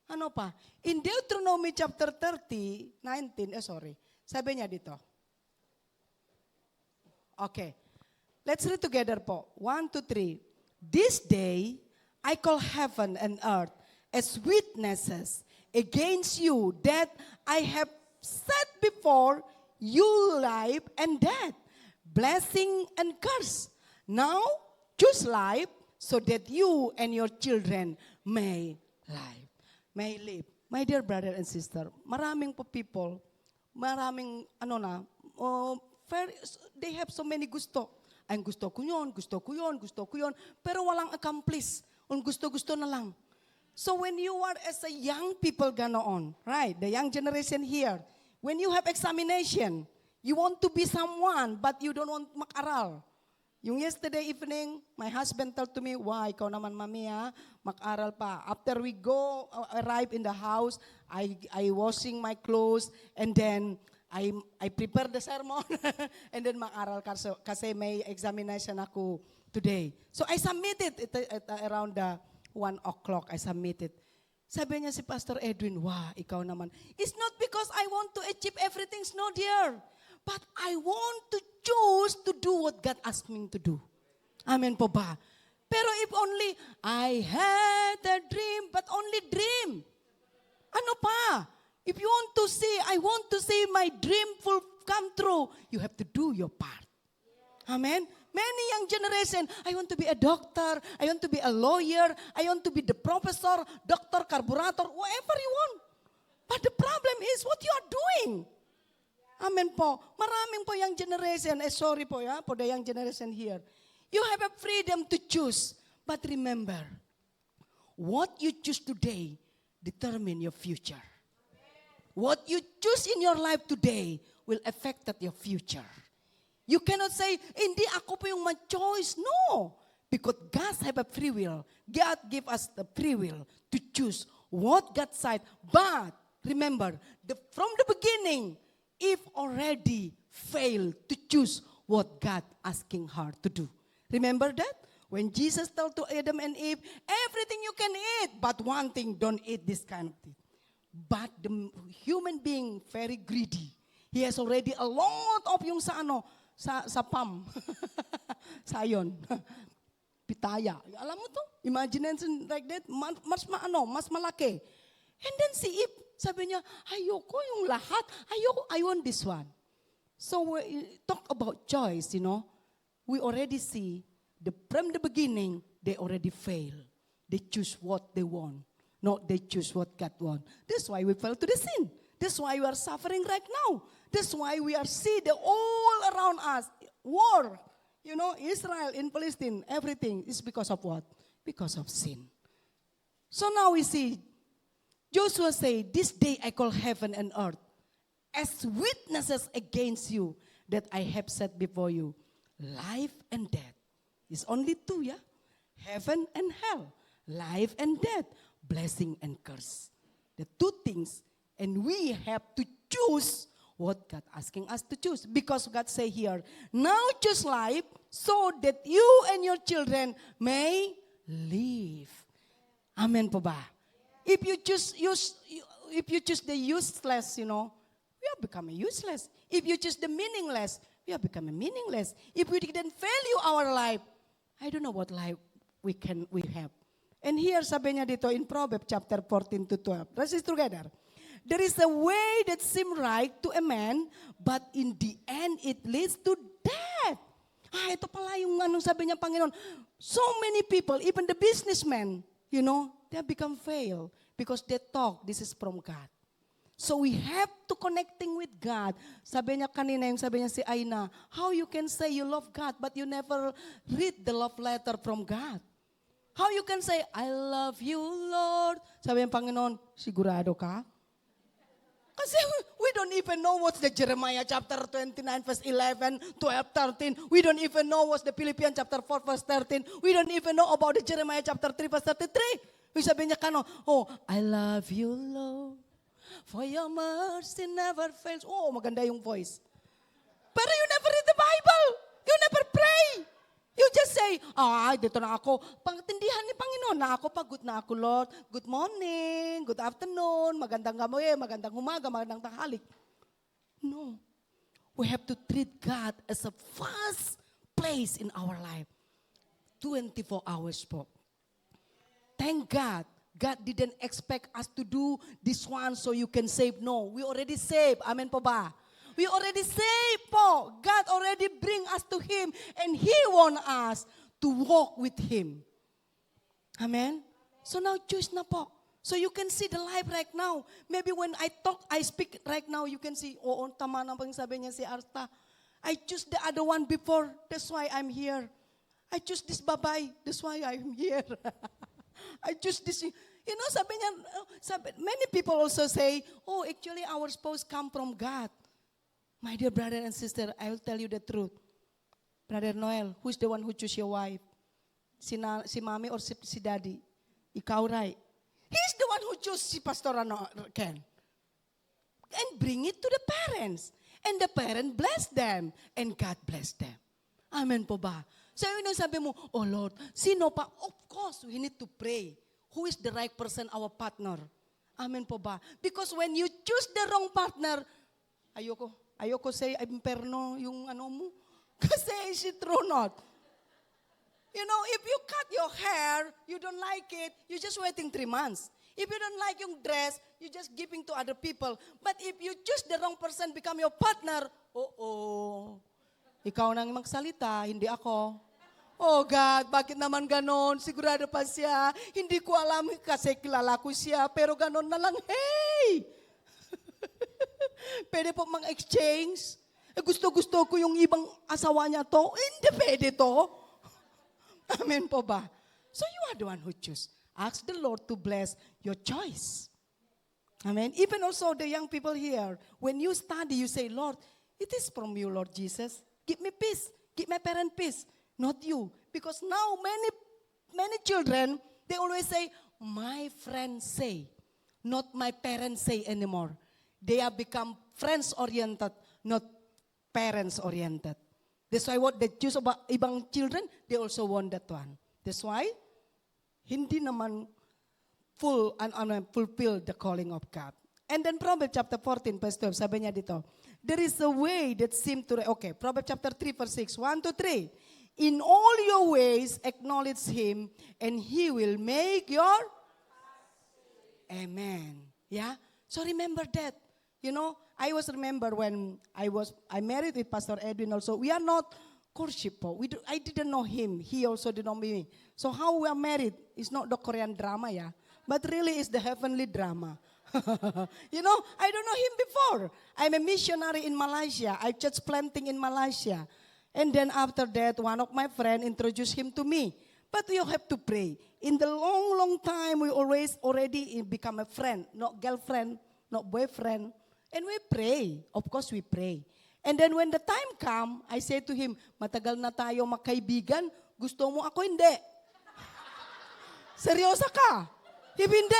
Ano pa? In Deuteronomy chapter 19, sabi niya dito. Okay. Let's read together po. 1, 2, 3. This day, I call heaven and earth as witnesses against you that I have set before you life and death, blessing and curse. Now, choose life so that you and your children may live. My dear brother and sister, maraming po people, they have so many gusto. Ang gusto ko yun, pero walang accomplish. Ang gusto-gusto na lang. So when you are as a young people ganoon, right, the young generation here, when you have examination, you want to be someone, but you don't want mag-aral. Yung yesterday evening, my husband told to me, why, ikaw naman mami mag-aral pa. After we arrive in the house, I washing my clothes, and then I prepare the sermon, and then mag-aral kasi may examination ako today. So I submitted it at around 1 o'clock, I submitted. Sabi niya si Pastor Edwin, ikaw naman. It's not because I want to achieve everything, no dear. But I want to choose to do what God asked me to do. Amen po ba? Pero if only, I had a dream, but only dream. Ano pa? If you want to see, I want to see my dream come true, you have to do your part. Amen? Many young generation, I want to be a doctor, I want to be a lawyer, I want to be the professor, doctor, carburetor, whatever you want. But the problem is what you are doing. Amen po. Maraming po young generation, sorry po for the young generation here. You have a freedom to choose. But remember, what you choose today determine your future. What you choose in your life today will affect your future. You cannot say, hindi ako po yung ma-choice. No. Because God have a free will. God give us the free will to choose what God said. But remember, from the beginning, Eve already failed to choose what God asking her to do. Remember that? When Jesus told to Adam and Eve, everything you can eat, but one thing, don't eat this kind of thing. But the human being, very greedy. He has already a lot of yung sa palm. Sayon. Pitaya. Alam mo to? Imagination like that, mas malaki. And then si Eve, sabi niya, ayoko yung lahat. I want this one. So we talk about choice, we already see from the beginning, they already fail. They choose what they want. Not they choose what God wants. That's why we fell to the sin. That's why we are suffering right now. That's why we are seeing all around us. War. Israel in Palestine, everything is because of what? Because of sin. So now we see, Joshua said, this day I call heaven and earth as witnesses against you that I have set before you life and death. It's only two, Heaven and hell. Life and death. Blessing and curse. The two things. And we have to choose what God asking us to choose. Because God say here, now choose life so that you and your children may live. Amen po ba? If you choose the useless, we are becoming useless. If you choose the meaningless, we are becoming meaningless. If we didn't value our life, I don't know what life we have. And here sabi niya dito in Proverbs chapter 14 to 12. Let's read together. There is a way that seems right to a man, but in the end it leads to death. Ito pala yung sabi niya Panginoon. So many people, even the businessmen, they become fail because they talk, this is from God. So we have to connecting with God. Sabi niya kanina, sabi niya si Aina, how you can say you love God but you never read the love letter from God? How you can say, I love you, Lord? Sabi ng Panginoon, sigurado ka? Kasi we don't even know what's the Jeremiah chapter 29 verse 11, 12, 13. We don't even know what's the Philippians chapter 4 verse 13. We don't even know about the Jeremiah chapter 3 verse 33. Yung sabi niya I love you, Lord, for your mercy never fails. Maganda yung voice. Pero you never read the Bible. You never pray. You just say, dito na ako. Pangtindihan ni Panginoon na ako, pagod na ako, Lord. Good morning, good afternoon, magandang gabi, magandang umaga, magandang tanghali. No. We have to treat God as a first place in our life. 24 hours po. Thank God. God didn't expect us to do this one so you can save. No, we already saved. Amen po ba? We already saved po. God already bring us to Him and He want us to walk with Him. Amen? So now choose na po. So you can see the life right now. Maybe when I speak right now, you can see, tama na pang sabi niya si Arta. I choose the other one before. That's why I'm here. I choose this babay. That's why I'm here. I choose this. You know, many people also say, actually our spouse come from God. My dear brother and sister, I will tell you the truth. Brother Noel, who's the one who choose your wife? Si mommy or si daddy? Ikaw, right? He's the one who choose si Pastor Ken. And bring it to the parents. And the parent bless them. And God bless them. Amen po ba? So yun yung sabi mo, Lord, sino pa? Of course, we need to pray. Who is the right person, our partner? Amen po ba? Because when you choose the wrong partner, ayoko say imperno yung mo. Kasi is it true not? You know, if you cut your hair, you don't like it, you're just waiting 3 months. If you don't like yung dress, you're just giving to other people. But if you choose the wrong person, become your partner, ikaw nang magsalita, hindi ako. Oh God, bakit naman ganon? Sigurado pa siya. Hindi ko alam kasi kilala ko siya, pero ganon na lang, hey! Pwede po mang-exchange? Gusto-gusto ko yung ibang asawa niya to. Hindi pwede to. Amen po ba? So you are the one who choose. Ask the Lord to bless your choice. Amen. Even also the young people here, when you study, you say, Lord, it is from you, Lord Jesus. Give me peace. Give my parent peace. Not you. Because now many children, they always say, my friends say. Not my parents say anymore. They have become friends-oriented, not parents-oriented. That's why what they choose about ibang children, they also want that one. That's why, hindi naman fulfill the calling of God. And then Proverbs chapter 14, verse 12, sabi niya dito, there is a way that seems to, Proverbs chapter 3, verse 6, 1 to 3. In all your ways, acknowledge Him, and He will make your Amen. Yeah? So remember that. You know, I remember when I married with Pastor Edwin also. We are not courtship po. I didn't know him. He also didn't know me. So how we are married is not the Korean drama, yeah? But really it's the heavenly drama. You know, I don't know him before. I'm a missionary in Malaysia. I church planting in Malaysia. And then after that, one of my friends introduced him to me. But you have to pray. In the long time, we already become a friend, not girlfriend, not boyfriend. And we pray. Of course, we pray. And then when the time come, I say to him, matagal na tayo magkaibigan, gusto mo ako hindi. Seryosa ka? If hindi,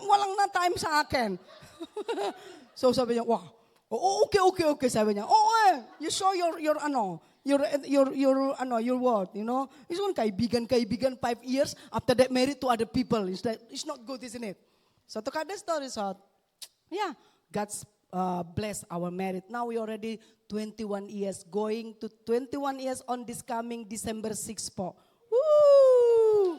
walang na time sa akin. So sabi niya, wow. Okay, sabi niya. You show your word, you know. It's one kaibigan, 5 years, after that married to other people. It's not good, isn't it? So to cut the story short, yeah, God's bless our marriage. Now we already 21 years, going to 21 years on this coming December 6 po. Woo!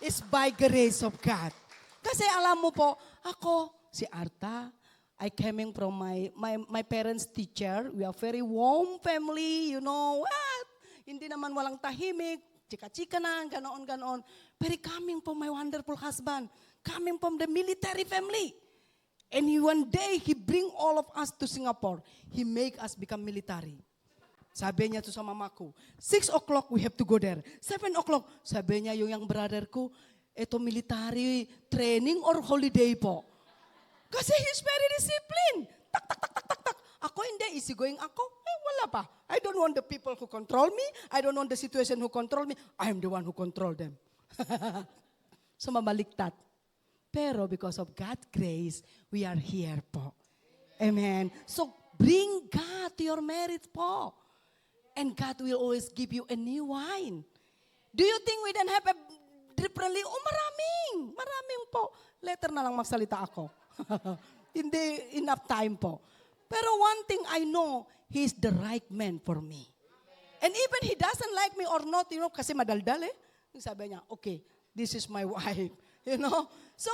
It's by grace of God. Kasi alam mo po, ako, si Arta, I coming from my parents' teacher. We are very warm family, you know. What? Hindi naman walang tahimik, chika-chika na, ganoon. Pero coming from my wonderful husband, coming from the military family. And one day, he bring all of us to Singapore. He make us become military. Sabi niya to sa mama ko, 6 o'clock we have to go there. 7 o'clock, sabi niya yung young brother ko, eto military training or holiday po? Kasi he's very disciplined. Tak, tak, tak, tak, tak, tak. Ako hindi, easygoing ako. Wala pa. I don't want the people who control me. I don't want the situation who control me. I am the one who control them. So mabaliktad. Pero because of God's grace, we are here po. Amen. So bring God to your marriage po. And God will always give you a new wine. Do you think we don't have a differently? Oh, maraming. Maraming po. Later na lang magsalita ako. Hindi enough time po. Pero one thing I know, He's the right man for me. And even He doesn't like me or not, kasi madaldal eh. Sabi niya, okay, this is my wife. So,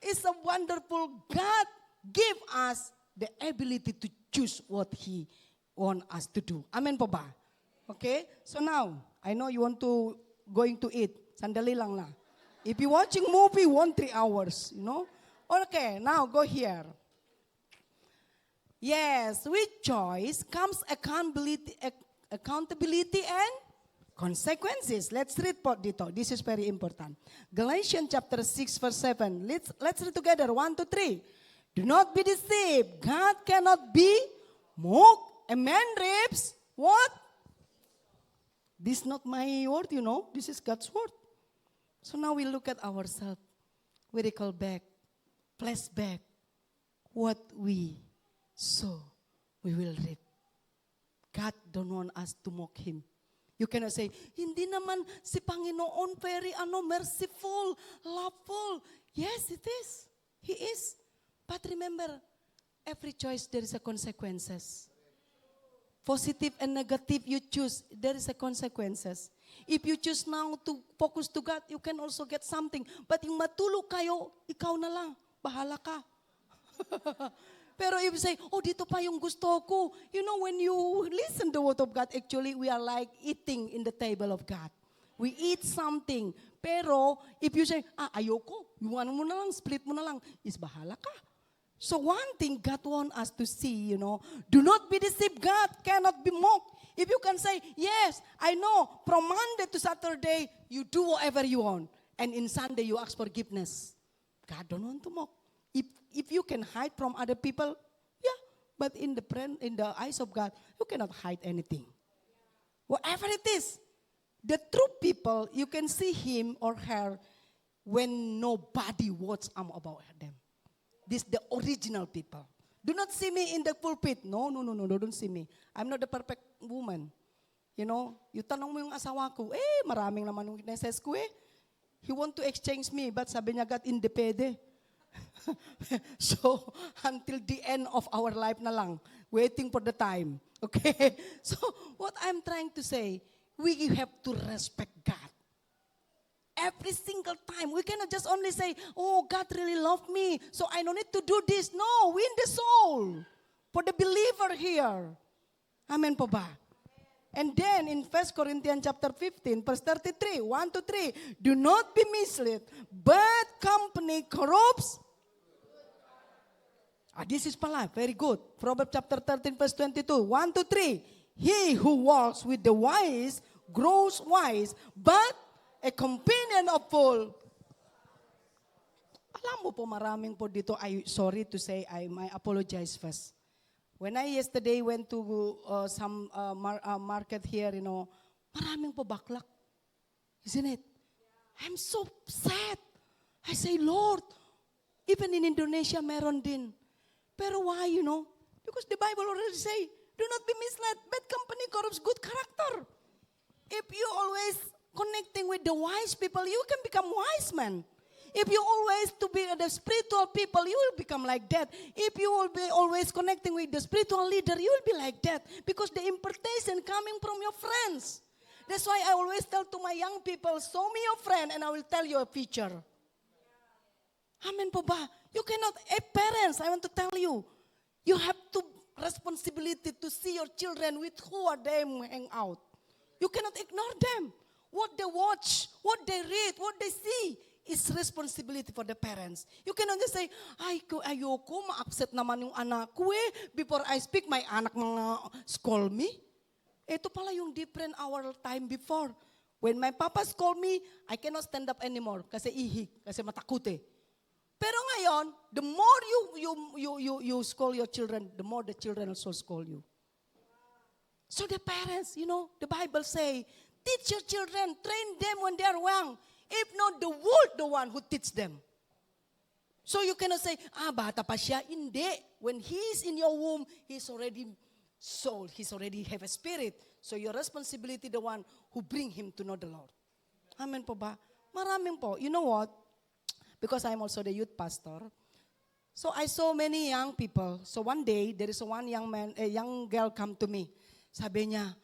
it's a wonderful God give us the ability to choose what He want us to do. Amen po ba? Okay? So now, I know you want to going to eat. Sandali lang na. If you're watching movie, 3 hours, Okay, now go here. Yes, with choice comes accountability and consequences. Let's read po dito. This is very important. Galatians chapter 6 verse 7. Let's read together. 1, 2, 3. Do not be deceived. God cannot be mocked. A man reaps what? This is not my word, This is God's word. So now we look at ourselves. We recall back. Flash back. What we sow, we will reap. God don't want us to mock Him. You cannot say, hindi naman si Panginoon very merciful, loveful. Yes, it is. He is. But remember, every choice there is a consequences. Positive and negative you choose, there is a consequences. If you choose now to focus to God, you can also get something. But yung matulog kayo, ikaw na lang. Bahala ka. Pero if you say, dito pa yung gusto ko. When you listen to the word of God, actually, we are like eating in the table of God. We eat something. Pero, if you say, ayoko, iwan mo na lang, split mo na lang, is bahala ka. So one thing God wants us to see, do not be deceived. God cannot be mocked. If you can say, yes, I know, from Monday to Saturday, you do whatever you want. And in Sunday, you ask forgiveness. God don't want to mock. If you can hide from other people, yeah. But in the eyes of God, you cannot hide anything. Whatever it is, the true people, you can see him or her when nobody watch about them. This the original people. Do not see me in the pulpit. No, don't see me. I'm not the perfect woman. You tanong mo yung asawa ko, maraming naman yung witnesses ko eh. He want to exchange me, but sabi niya, God, hindi pwede. So, until the end of our life na lang, waiting for the time. Okay? So, what I'm trying to say, we have to respect God. Every single time. We cannot just only say, God really loved me, so I don't need to do this. No, win the soul for the believer here. Amen po ba? And then in 1 Corinthians chapter 15, verse 33, 1 to 3, do not be misled. Bad company corrupts. This is pala, very good. Proverbs chapter 13, verse 22, 1 to 3. He who walks with the wise grows wise, but a companion of fool. Alam mo po, maraming po dito, sorry to say, I apologize first. When I yesterday went to some market here, maraming po baklak. Isn't it? I'm so sad. I say, Lord, even in Indonesia, meron din. Pero why, Because the Bible already say, do not be misled. Bad company corrupts good character. If you always connecting with the wise people, you can become wise man. If you always to be the spiritual people, you will become like that. If you will be always connecting with the spiritual leader, you will be like that. Because the impartation coming from your friends. That's why I always tell to my young people, show me your friend and I will tell you a future. Amen po ba? You cannot, parents, I want to tell you, you have to responsibility to see your children with who are they hang out. You cannot ignore them. What they watch, what they read, what they see is responsibility for the parents. You cannot just say, ayoko, ma-upset naman yung anak ko eh. Before I speak, my anak mga scold me. Ito pala yung different our time before. When my papa scold me, I cannot stand up anymore kasi ihig, kasi matakot eh. Pero ngayon, the more you scold your children, the more the children also scold you. So the parents, the Bible say, teach your children, train them when they are young. If not, the world the one who teach them. So you cannot say, bata pa siya. Hindi. When he is in your womb, he's already soul. He's already have a spirit. So your responsibility, the one who bring him to know the Lord. Amen po ba? Maraming po. You know what? Because I'm also the youth pastor. So I saw many young people. So one day, there is one a young girl come to me. Sabi niya,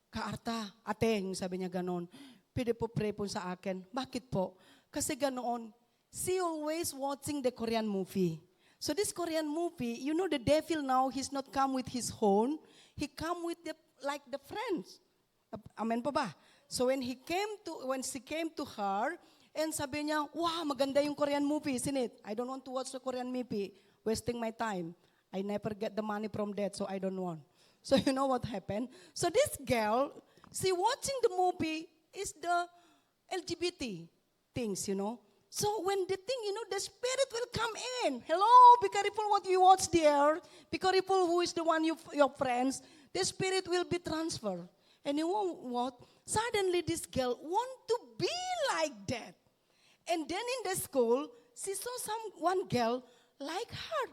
Kaarta, ate, sabi niya ganon. Pwede po pray po sa akin. Bakit po? Kasi ganoon, she always watching the Korean movie. So this Korean movie, the devil now, he's not come with his own. He come with the friends. Amen po ba? So when she came to her, and sabi niya, wow, maganda yung Korean movie, isn't it? I don't want to watch the Korean movie. Wasting my time. I never get the money from that, so I don't want. So you know what happened? So this girl, she watching the movie is the LGBT things, So when the thing, the spirit will come in. Hello, be careful what you watch there. Be careful who is the one your friends. The spirit will be transferred. And you know what? Suddenly this girl want to be like that. And then in the school, she saw one girl like her.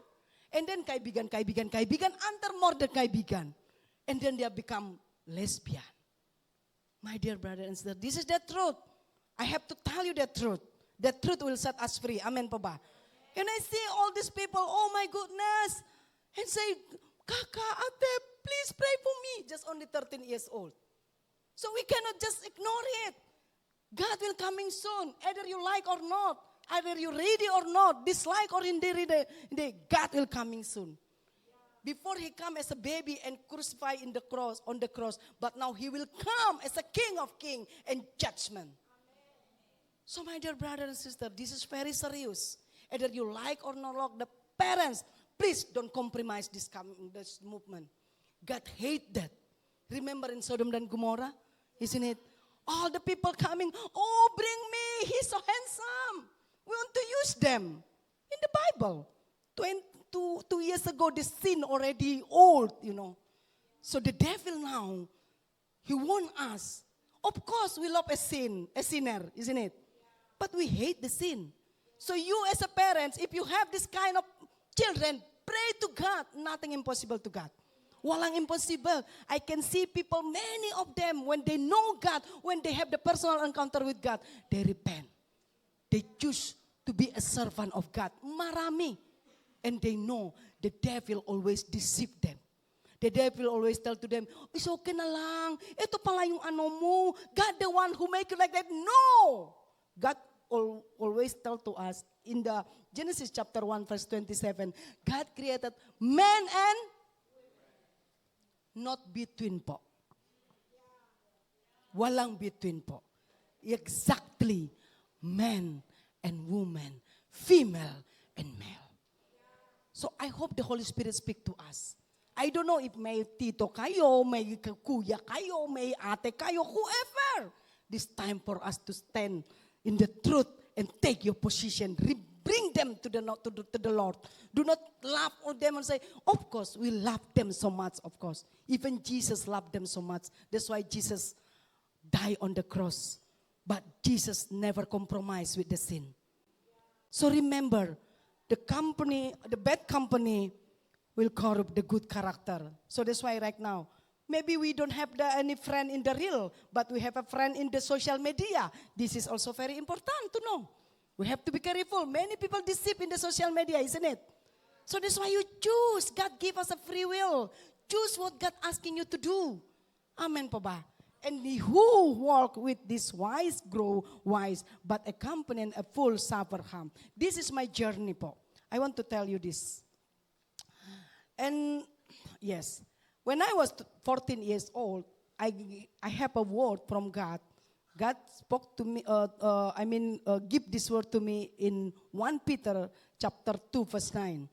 And then kaibigan, antar more the kaibigan. And then they become lesbian. My dear brother and sister, this is the truth. I have to tell you the truth. The truth will set us free. Amen po ba? And I see all these people, oh my goodness. And say, Kaka, ate, please pray for me. Just only 13 years old. So we cannot just ignore it. God will coming soon. Either you like or not. Either you ready or not. Dislike or indeed, God will coming soon. Before he come as a baby and crucified on the cross. But now he will come as a King of kings and judgment. So my dear brother and sister, this is very serious. Either you like or not like, the parents, please don't compromise this movement. God hate that. Remember in Sodom and Gomorrah, isn't it? All the people coming, oh, bring me, he's so handsome. We want to use them. In the Bible, 2 years ago, the sin already old, So the devil now, he want us. Of course, we love a sinner, isn't it? But we hate the sin. So you as a parent, if you have this kind of children, pray to God. Nothing impossible to God. Walang impossible. I can see people, many of them, when they know God, when they have the personal encounter with God, they repent. They choose to be a servant of God. Marami. And they know the devil always deceive them. The devil always tell to them, it's okay na lang. Ito pala yung ano mo. God the one who make you like that. No! God always tell to us in the Genesis chapter 1 verse 27, God created man and not between po. Walang between po. Exactly man and woman, female and male. So I hope the Holy Spirit speak to us. I don't know if may tito kayo, may kuya kayo, may ate kayo, whoever. This time for us to stand in the truth and take your position. Bring them to the Lord. Do not laugh at them and say, of course, we love them so much, of course. Even Jesus loved them so much. That's why Jesus died on the cross. But Jesus never compromised with the sin. So remember, the bad company will corrupt the good character. So that's why right now, maybe we don't have any friend in the real, but we have a friend in the social media. This is also very important to know. We have to be careful. Many people deceive in the social media, isn't it? So that's why you choose. God give us a free will. Choose what God asking you to do. Amen po ba? And who walk with this wise grow wise, but accompanying a fool suffer harm. This is my journey po. I want to tell you this. And yes, when I was 14 years old, I have a word from God. God spoke to me, give this word to me in 1 Peter chapter 2 verse 9.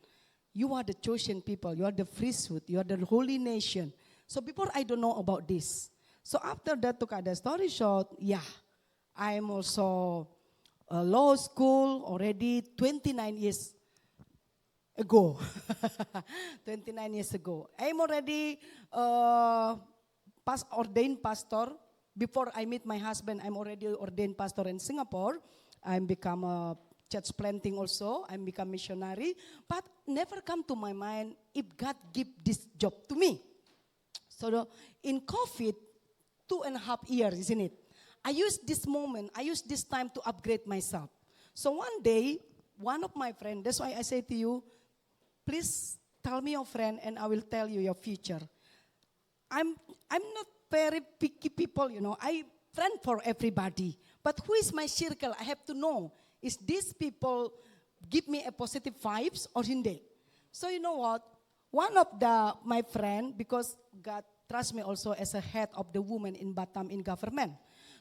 You are the chosen people. You are the priesthood. You are the holy nation. So before I don't know about this. So after that, to cut the story short, I am also law school already 29 years ago. 29 years ago. I'm already ordained pastor. Before I meet my husband, I'm already ordained pastor in Singapore. I'm become a church planting also. I'm become missionary. But never come to my mind if God give this job to me. So in COVID, 2.5 years, isn't it? I use this moment, I use this time to upgrade myself. So one day, one of my friends, that's why I say to you, please tell me your friend and I will tell you your future. I'm not very picky people, I friend for everybody. But who is my circle? I have to know. Is these people give me a positive vibes or hindi? So you know what? One of my friend, because God trusts me also as a head of the women in Batam in government.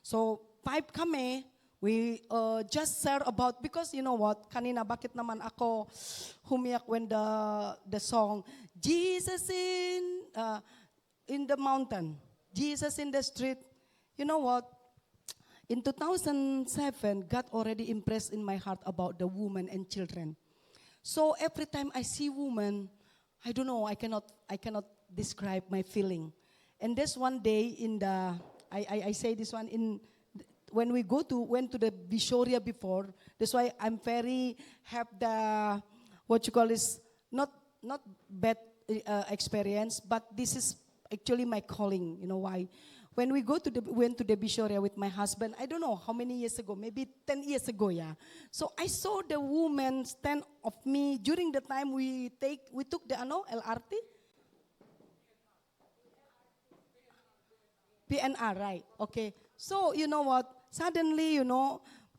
So 5 kami, we just share about, because you know what, kanina bakit naman ako humiyak when the song, Jesus in the mountain, Jesus in the street. You know what? In 2007, God already impressed in my heart about the women and children. So every time I see women, I don't know, I cannot describe my feeling. And this one day I say this one when we went to the Visoria before. That's why I'm very have the what you call is not bad experience, but this is actually my calling. You know why? When we went to the Visoria with my husband, I don't know how many years ago, maybe 10 years ago, yeah. So I saw the woman stand of me during the time we took the LRT. PNR, right? Okay. So, you know what? Suddenly,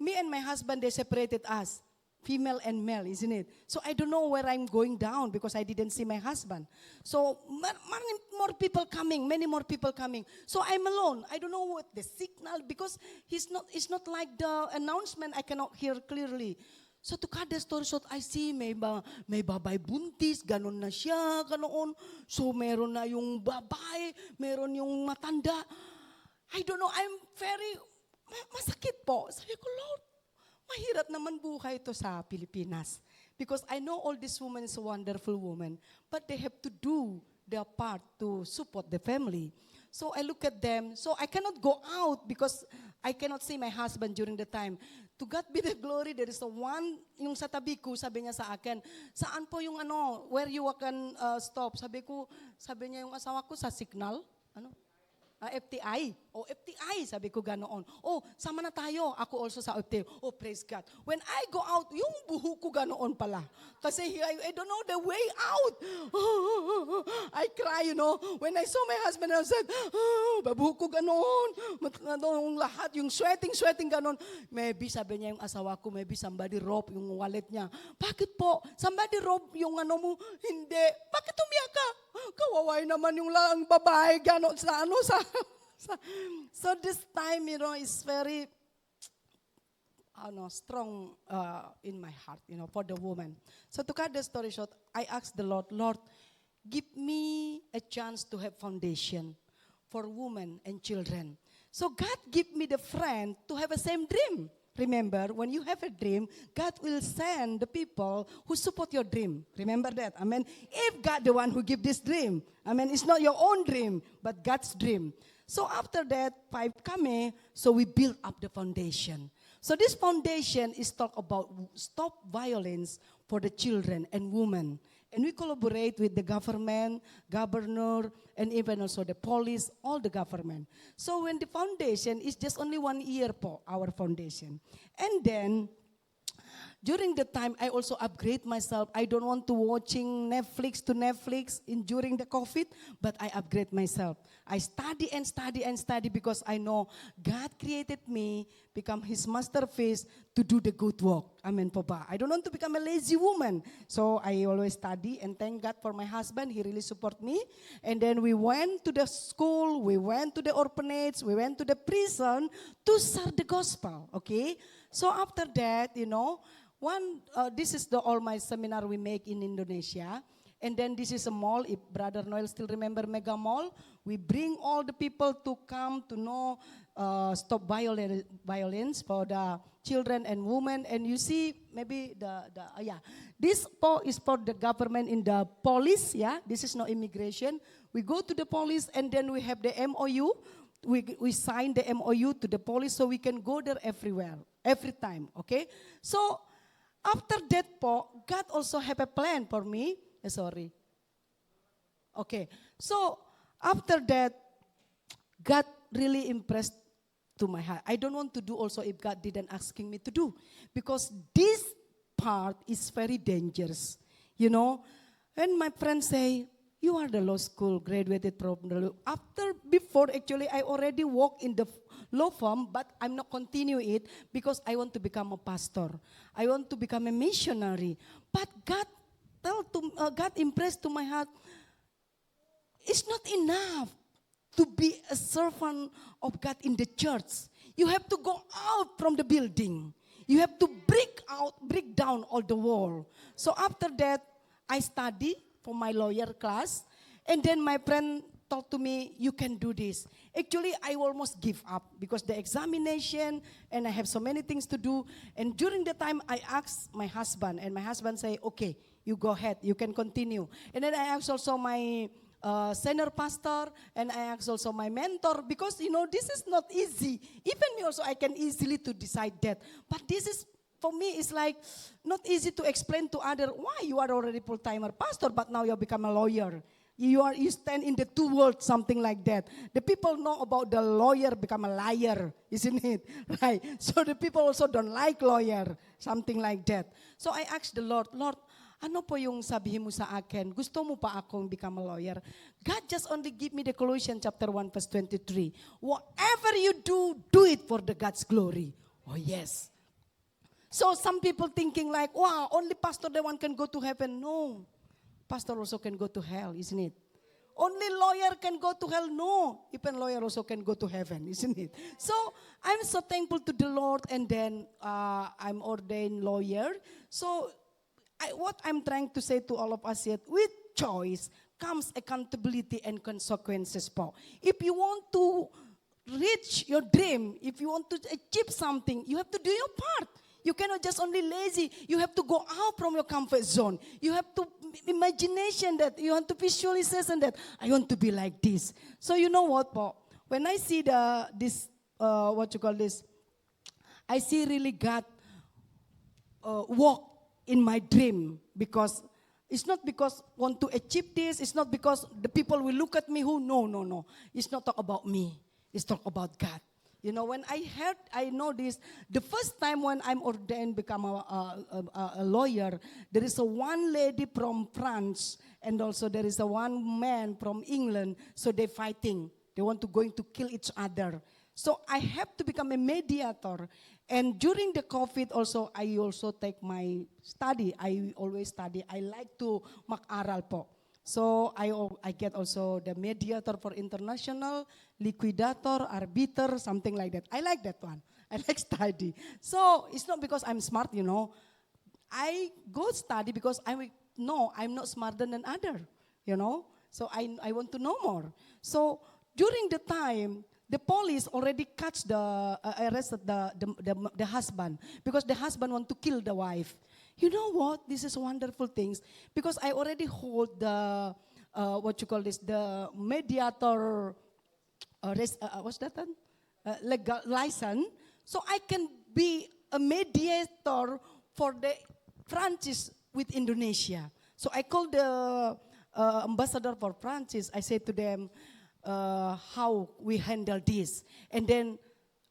me and my husband, they separated us. Female and male, isn't it? So I don't know where I'm going down because I didn't see my husband. So many more people coming. So I'm alone. I don't know what the signal, because it's not like the announcement, I cannot hear clearly. So to cut the story short, I see may babay buntis, ganon na siya, ganoon. So meron na yung babay, meron yung matanda. I don't know, I'm very, masakit po. Sabi ko, Lord, mahirap naman buhay ito sa Pilipinas. Because I know all these women is a wonderful woman, but they have to do their part to support the family. So I look at them. So I cannot go out because I cannot see my husband during the time. To God be the glory, there is yung sa tabi ko, sabi niya sa akin, saan po yung where you can stop? Sabi niya yung asawa ko sa signal, FTI. FTI, sabi ko ganoon. Sama na tayo. Ako also sa FTI. Praise God. When I go out, yung buho ko ganoon pala. Kasi I don't know the way out. I cry, When I saw my husband, I said, buho ko ganoon. Yung lahat, yung sweating ganoon. Maybe, sabi niya yung asawa ko, maybe somebody robbed yung wallet niya. Bakit po? Somebody robbed yung mo? Hindi. Bakit umiyak ka? Kawaway naman yung lang babae gano'n sa So this time, is very strong in my heart, for the woman. So to cut the story short, I asked the Lord, give me a chance to have foundation for women and children. So God give me the friend to have the same dream. Remember, when you have a dream, God will send the people who support your dream. Remember that. Amen. If God the one who give this dream, amen, it's not your own dream, but God's dream. So after that, 5 kami, so we build up the foundation. So this foundation is talk about stop violence for the children and women. And we collaborate with the government, governor, and even also the police, all the government. So when the foundation is just only 1 year po, our foundation. And then, during the time, I also upgrade myself. I don't want to watching Netflix during the COVID, but I upgrade myself. I study and study and study because I know God created me, become His masterpiece to do the good work. Amen po ba? I don't want to become a lazy woman. So I always study and thank God for my husband. He really support me. And then we went to the school, we went to the orphanage, we went to the prison to serve the gospel. Okay? So after that, this is all my seminar we make in Indonesia. And then this is a mall. If Brother Noel still remember Mega Mall, we bring all the people to come to know stop violence for the children and women. And you see maybe this is for the government in the police. Yeah, this is no immigration. We go to the police and then we have the MOU. We sign the MOU to the police so we can go there everywhere, every time. Okay, so after that, God also have a plan for me. Sorry. Okay, so after that, God really impressed to my heart. I don't want to do also if God didn't asking me to do, because this part is very dangerous, you know. And my friends say, you are the law school graduated from the law. Before actually I already work in the law firm, but I'm not continue it because I want to become a pastor. I want to become a missionary. But God impressed to my heart, it's not enough to be a servant of God in the church. You have to go out from the building. You have to break down all the wall. So after that, I study for my lawyer class. And then my friend told to me, you can do this. Actually, I almost give up because the examination and I have so many things to do. And during the time, I asked my husband, and my husband say, okay, you go ahead, you can continue. And then I asked also my senior pastor, and I asked also my mentor, because you know this is not easy. Even me also, I can easily to decide that. But this is, for me, it's like not easy to explain to other why you are already full-timer pastor, but now you become a lawyer. You stand in the two worlds, something like that. The people know about the lawyer become a liar, isn't it? Right? So the people also don't like lawyer, something like that. So I asked the Lord, ano po yung sabihin mo sa akin? Gusto mo pa akong become a lawyer? God just only give me the Colossians chapter 1 verse 23. Whatever you do, do it for the God's glory. Oh yes. So some people thinking like, wow, only pastor the one can go to heaven. No. Pastor also can go to hell, isn't it? Only lawyer can go to hell. No. Even lawyer also can go to heaven, isn't it? So I'm so thankful to the Lord, and then I'm ordained lawyer. So what I'm trying to say to all of us yet, with choice comes accountability and consequences po. If you want to reach your dream, if you want to achieve something, you have to do your part. You cannot just only lazy. You have to go out from your comfort zone. You have to imagination that, you want to visualization that, I want to be like this. So you know what, po? When I see this, I see really God walk in my dream, because it's not because want to achieve this, it's not because the people will look at me who, no. It's not talk about me, it's talk about God. You know, when I know this, the first time when I'm ordained, become a lawyer, there is one lady from France, and also there is one man from England, so they're fighting. They want to going to kill each other. So I have to become a mediator. And during the COVID also, I also take my study. I always study. I like to mag-aral po. So I get also the mediator for international, liquidator, arbiter, something like that. I like that one. I like study. So it's not because I'm smart, you know. I go study because I'm not smarter than other, you know. So I want to know more. So during the time, the police already arrested the husband, because the husband want to kill the wife. You know what? This is wonderful things, because I already hold the the mediator legal license, so I can be a mediator for the Francis with Indonesia. So I called the ambassador for Francis. I said to them, how we handle this. And then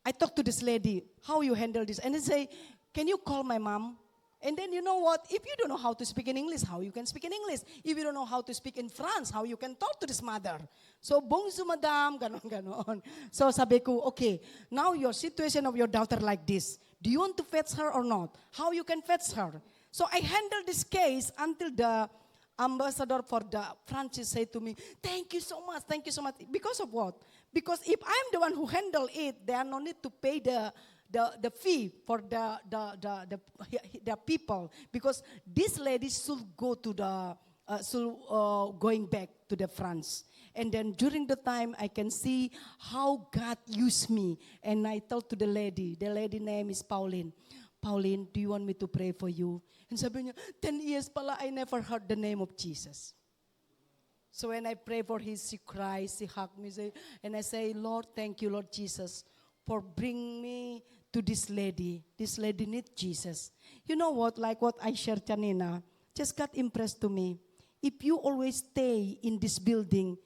I talked to this lady, how you handle this. And they say, can you call my mom? And then you know what, if you don't know how to speak in English, how you can speak in English? If you don't know how to speak in France, how you can talk to this mother? So, bonjour madam, ganon. So sabi ko, okay, now your situation of your daughter like this. Do you want to fetch her or not? How you can fetch her? So I handled this case until the ambassador for the Francis said to me, thank you so much. Because of what? Because if I'm the one who handle it, there are no need to pay the fee for the people, because this lady should go to the going back to the France. And then during the time, I can see how God used me. And I told to the lady name is Pauline. Pauline, do you want me to pray for you? And sabi niya, 10 years pala, I never heard the name of Jesus. So when I pray for her, she cries, she hugged me, and I say, Lord, thank you, Lord Jesus, for bringing me to this lady. This lady needs Jesus. You know what, like what I shared kanina, just got impressed to me. If you always stay in this building,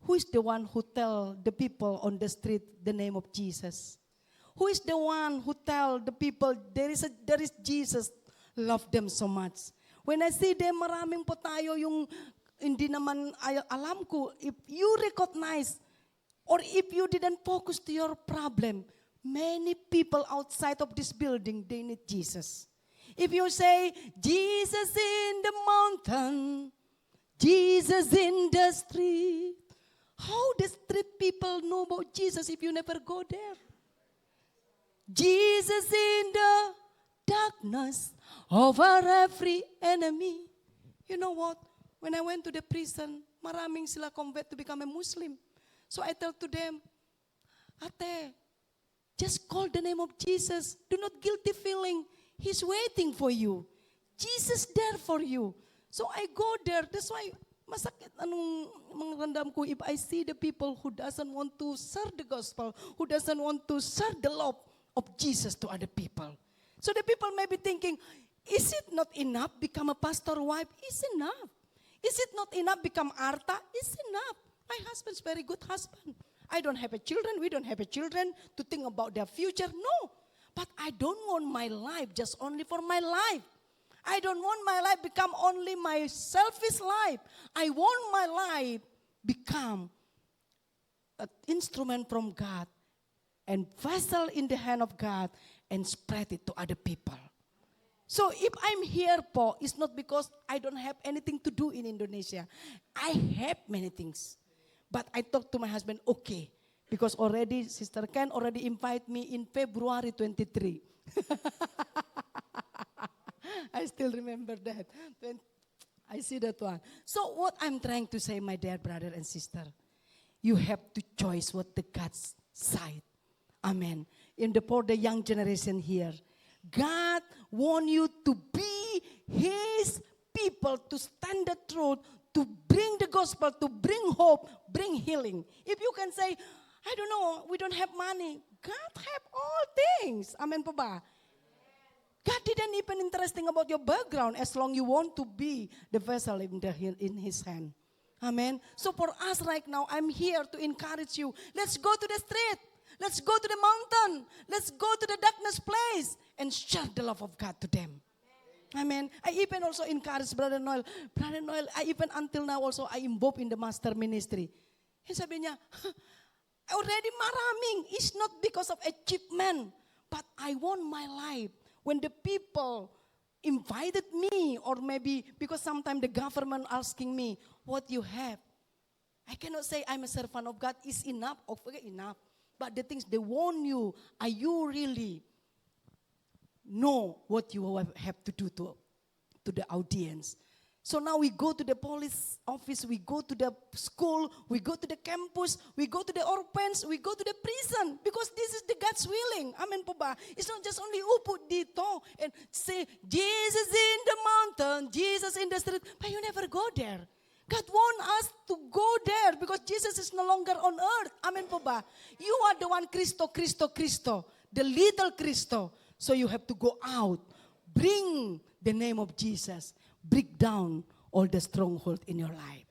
who is the one who tell the people on the street the name of Jesus? Who is the one who tell the people there is Jesus, love them so much? When I see them, maraming po tayo yung hindi naman alam ko, if you recognize or if you didn't focus to your problem, many people outside of this building, they need Jesus. If you say, Jesus in the mountain, Jesus in the street, how the street people know about Jesus if you never go there? Jesus in the darkness over every enemy. You know what? When I went to the prison, maraming sila convert to become a Muslim. So I tell to them, Ate, just call the name of Jesus. Do not guilty feeling. He's waiting for you. Jesus there for you. So I go there. That's why masakit anong mangandam ko if I see the people who doesn't want to serve the gospel, who doesn't want to serve the love of Jesus to other people. So the people may be thinking, is it not enough become a pastor wife? Is enough. Is it not enough become Arta? Is enough. My husband's very good husband. I don't have a children. We don't have a children to think about their future. No. But I don't want my life just only for my life. I don't want my life become only my selfish life. I want my life become an instrument from God and vessel in the hand of God and spread it to other people. So if I'm here po, it's not because I don't have anything to do in Indonesia. I have many things. But I talked to my husband, okay, because already Sister Ken already invited me in February 23. I still remember that. I see that one. So what I'm trying to say, my dear brother and sister, you have to choose what the God's side. Amen. For the young generation here, God wants you to be His people, to stand the truth, to bring the gospel, to bring hope, bring healing. If you can say, I don't know, we don't have money. God have all things. Amen po ba? God didn't even interesting about your background as long you want to be the vessel in His hand. Amen. So for us right now, I'm here to encourage you. Let's go to the street. Let's go to the mountain. Let's go to the darkness place and share the love of God to them. Amen. I even also encourage Brother Noel. Brother Noel, I even until now also I involved in the master ministry. And sabi niya, already maraming. It's not because of achievement, but I want my life. When the people invited me, or maybe because sometimes the government asking me, what you have? I cannot say I'm a servant of God. It's enough. Okay, enough. But the things they want you, are you really know what you have to do to the audience? So now we go to the police office, we go to the school, we go to the campus, we go to the orphans, we go to the prison, because this is the God's willing. Amen po ba? It's not just only upo dito and say, Jesus in the mountain, Jesus in the street, but you never go there. God wants us to go there because Jesus is no longer on earth. Amen po ba? You are the one Cristo, Cristo, Cristo, the little Cristo. So you have to go out, bring the name of Jesus, break down all the stronghold in your life.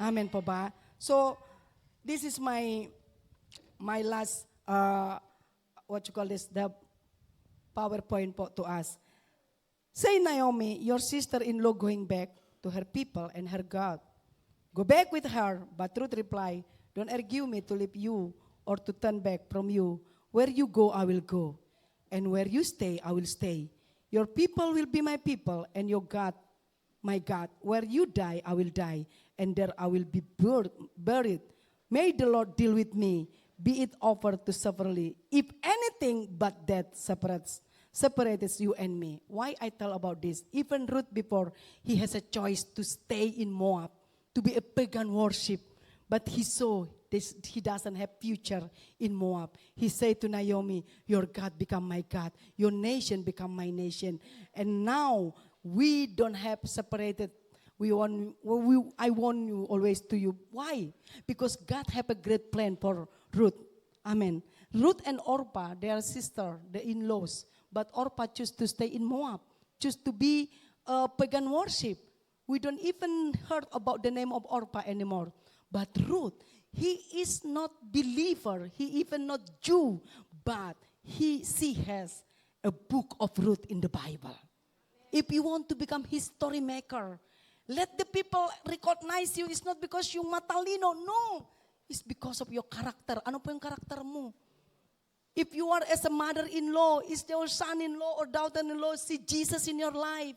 Amen po ba? So, this is my last, the PowerPoint po to us. Say, Naomi, your sister-in-law going back to her people and her God. Go back with her, but Ruth replied, don't argue me to leave you or to turn back from you. Where you go, I will go. And where you stay, I will stay. Your people will be my people, and your God, my God. Where you die, I will die, and there I will be buried. May the Lord deal with me, be it offered to severely, if anything but death separates separated you and me. Why I tell about this? Even Ruth before, he has a choice to stay in Moab, to be a pagan worship. But he saw this, he doesn't have future in Moab. He said to Naomi, your God become my God. Your nation become my nation. And now we don't have separated. I want you always to you. Why? Because God have a great plan for Ruth. Amen. Ruth and Orpah, they are sister, the in-laws. But Orpah chose to stay in Moab, chose to be a pagan worship. We don't even heard about the name of Orpah anymore. But Ruth, he is not believer, he even not Jew, but she has a book of Ruth in the Bible. If you want to become history maker, let the people recognize you. It's not because you matalino, no. It's because of your character. Ano po yung karakter mo? If you are as a mother-in-law, is your son-in-law or daughter-in-law, see Jesus in your life.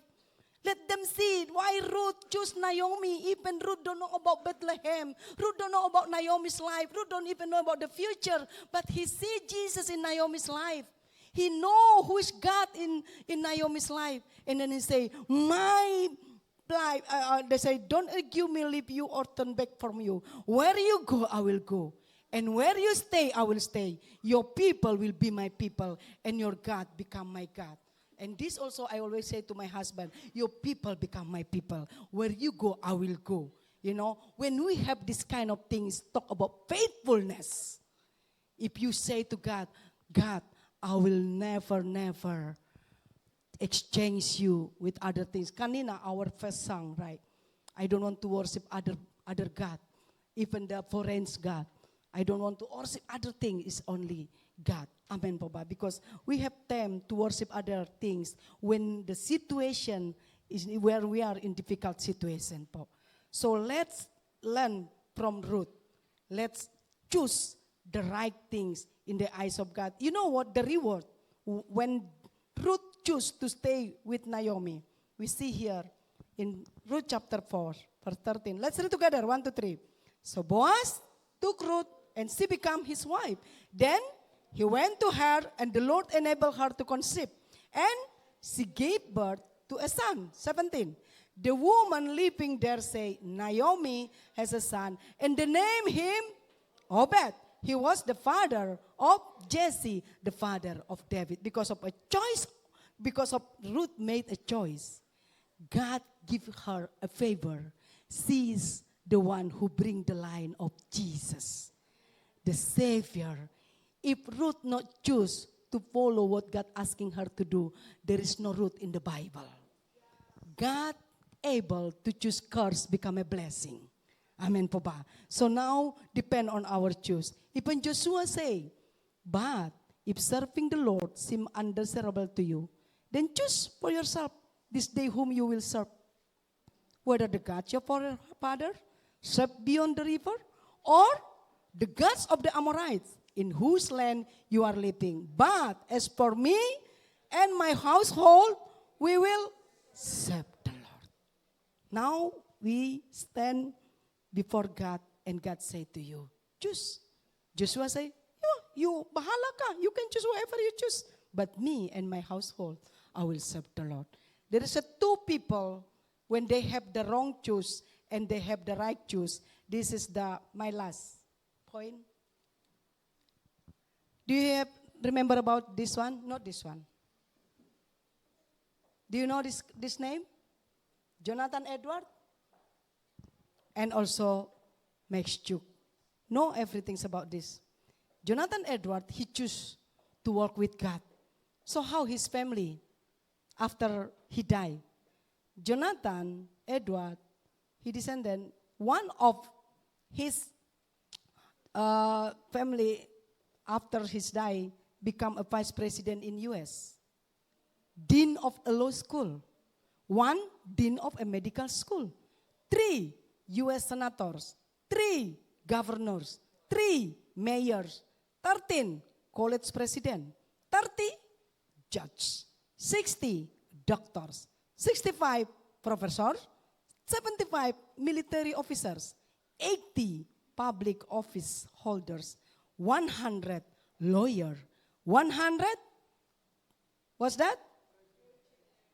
Let them see why Ruth chose Naomi. Even Ruth don't know about Bethlehem. Ruth don't know about Naomi's life. Ruth don't even know about the future. But he see Jesus in Naomi's life. He know who is God in Naomi's life. And then he say, my life. They say, don't argue me, leave you or turn back from you. Where you go, I will go. And where you stay, I will stay. Your people will be my people. And your God become my God. And this also I always say to my husband, your people become my people. Where you go, I will go. You know, when we have this kind of things, talk about faithfulness. If you say to God, God, I will never exchange you with other things. Kanina, our first song, right? I don't want to worship other God, even the foreign God. I don't want to worship other things. It's only God. Amen, Papa. Because we have time to worship other things when the situation is where we are in difficult situation, Papa. So let's learn from Ruth. Let's choose the right things in the eyes of God. You know what? The reward. When Ruth chose to stay with Naomi, we see here in Ruth chapter 4, verse 13. Let's read together, 1 to 3. So Boaz took Ruth and she became his wife. Then he went to her and the Lord enabled her to conceive. And she gave birth to a son. 17. The woman living there say, Naomi has a son, and they named him Obed. He was the father of Jesse, the father of David. Because of a choice, because of Ruth made a choice, God give her a favor. She is the one who bring the line of Jesus, the Savior. If Ruth not choose to follow what God asking her to do, there is no Ruth in the Bible. God able to choose curse become a blessing. Amen, Papa. So now, depend on our choice. Even Joshua say, but if serving the Lord seem undesirable to you, then choose for yourself this day whom you will serve. Whether the gods your father serve beyond the river, or the gods of the Amorites, in whose land you are living. But as for me and my household, we will serve the Lord. Now we stand before God, and God say to you, choose. Joshua say, you bahala ka. You can choose whatever you choose. But me and my household, I will serve the Lord. There is two people when they have the wrong choose and they have the right choose. This is my last point. Do you remember about this one? Not this one. Do you know this name? Jonathan Edward? And also Max Chuk. Know everything about this. Jonathan Edward, he chose to work with God. So how his family, after he died? Jonathan Edward, he descended, one of his family, after his die, become a vice president in US. Dean of a law school. One, dean of a medical school. 3 US senators. 3 governors. 3 mayors. 13 college president. 30 judges. 60 doctors. 65 professors. 75 military officers. 80 public office holders. 100 lawyer. 100, What's that?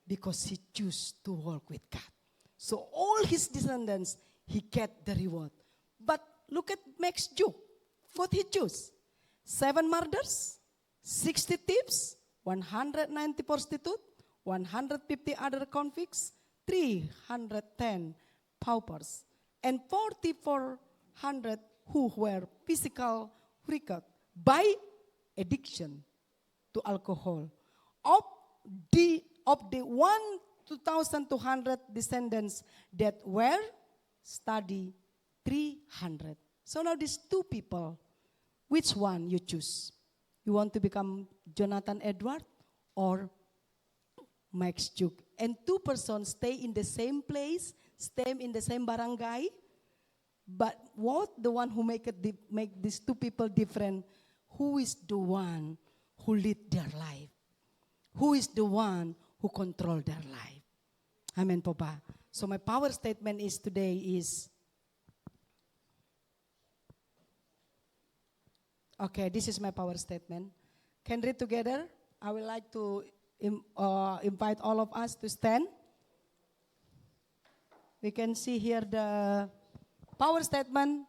Because he chose to walk with God. So all his descendants, he get the reward. But look at Max Duke. What he chose? 7 murders, 60 thieves, 190 prostitutes, 150 other convicts, 310 paupers, and 4,400 who were physical wicked by addiction to alcohol. Of the 1,200 descendants that were study 300. So now these 2 people, which one you choose? You want to become Jonathan Edward or Max Duke? And 2 persons stay in the same place, stay in the same barangay. But what the one who make these 2 people different? Who is the one who lead their life? Who is the one who control their life? Amen po ba? So my power statement is today is, okay, this is my power statement. Can read together? I would like to invite all of us to stand. We can see here the power statement.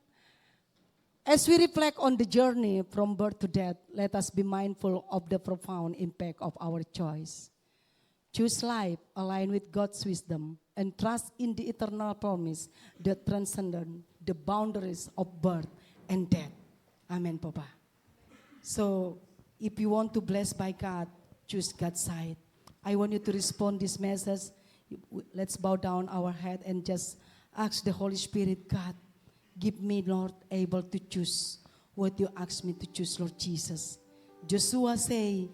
As we reflect on the journey from birth to death, let us be mindful of the profound impact of our choice. Choose life aligned with God's wisdom and trust in the eternal promise that transcends the boundaries of birth and death. Amen, Papa. So, if you want to bless by God, choose God's side. I want you to respond this message. Let's bow down our head and just ask the Holy Spirit, God, give me, Lord, able to choose what you ask me to choose, Lord Jesus. Joshua say,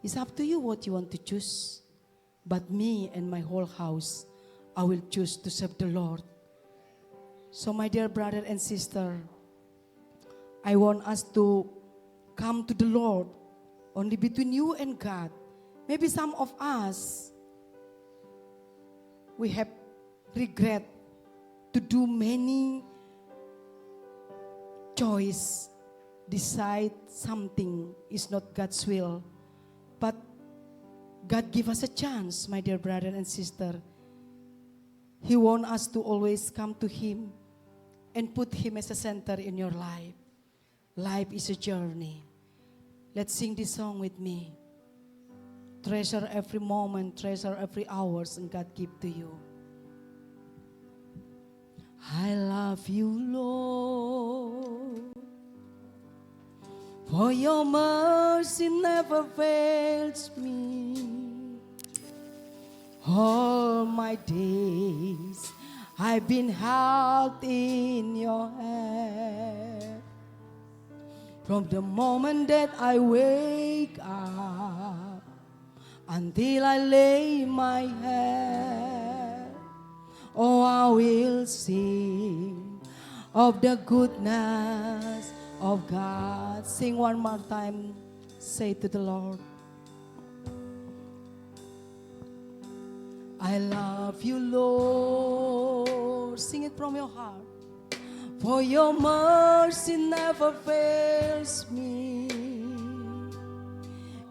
it's up to you what you want to choose. But me and my whole house, I will choose to serve the Lord. So my dear brother and sister, I want us to come to the Lord only between you and God. Maybe some of us, we have regret to do many choice, decide something is not God's will. But God give us a chance, my dear brother and sister. He wants us to always come to Him and put Him as a center in your life. Life is a journey. Let's sing this song with me. Treasure every moment, treasure every hours, and God give to you. I love you, Lord, for your mercy never fails me. All my days I've been held in your hand. From the moment that I wake up until I lay my head, oh, I will sing of the goodness of God. Sing one more time. Say to the Lord, I love you, Lord. Sing it from your heart. For your mercy never fails me.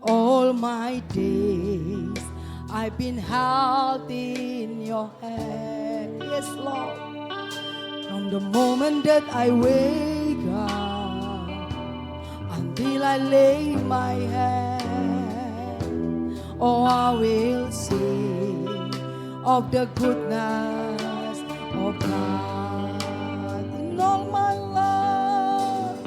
All my days I've been held in your hand. Yes, Lord. From the moment that I wake up until I lay my head, oh, I will sing of the goodness of God. In all my life,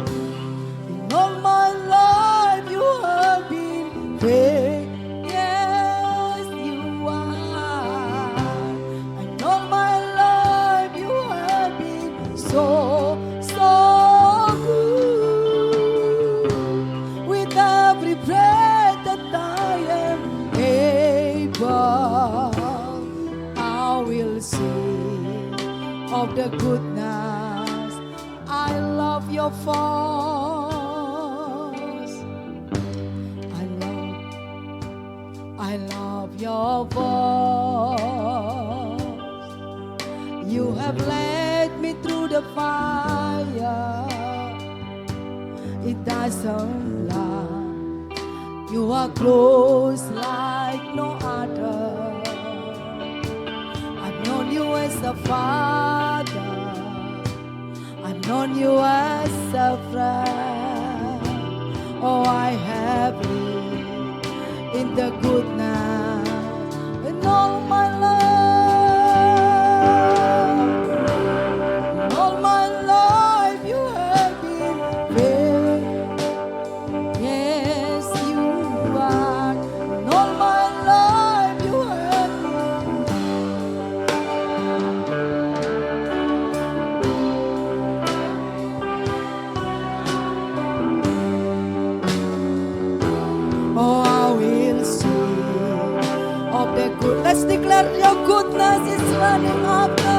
in all my life, you have been faithful. Yes, you are. In all my life, you have been so, so good. With every breath that I am able, I will sing of the goodness. I love your voice. I love your voice. You have led me through the fire. It doesn't lie. You are close like like no other. I've known you as a father. I've known you as a friend. Oh, I have lived in the goodness in all my life. In all my life you have been faithful. Yes, you are. In all my life you have Oh, I will sing of the good. Let's declare your goodness is running after.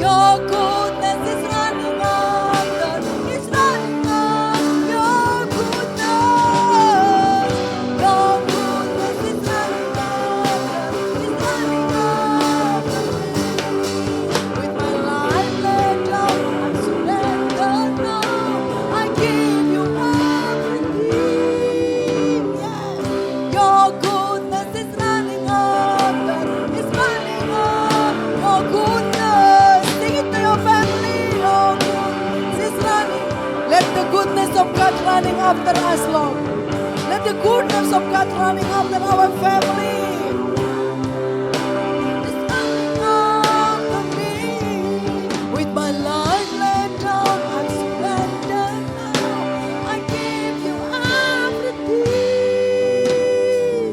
Your goodness is running after. It's running after your goodness. Your goodness is running after. It's running after me. With my life laid down, I'm surrendered now. I give you everything. Yes. Your goodness is running after. It's running after your goodness. Sing it to your family. Your goodness is running. Let the goodness of God running after us, Lord. Let the goodness of God running after our family. It's running after me. With my life laid down, I'm surrendered now. I give you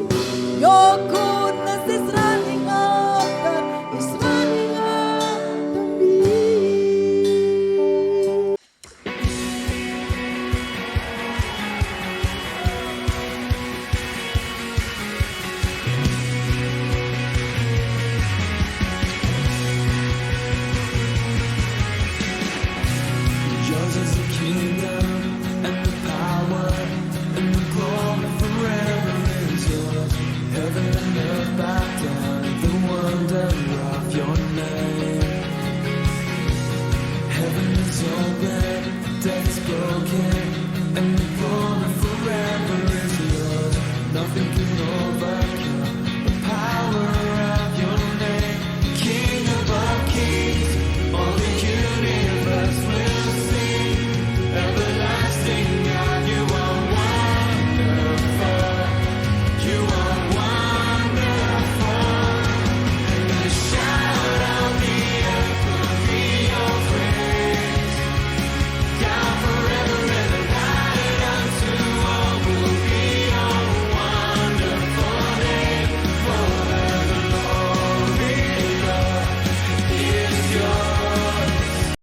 everything. Your goodness is running after. It's running after me. Yours is the kingdom and the power and the glory forever is yours. Heaven and earth bow down at the wonder of your name. Heaven is open, death is broken, and the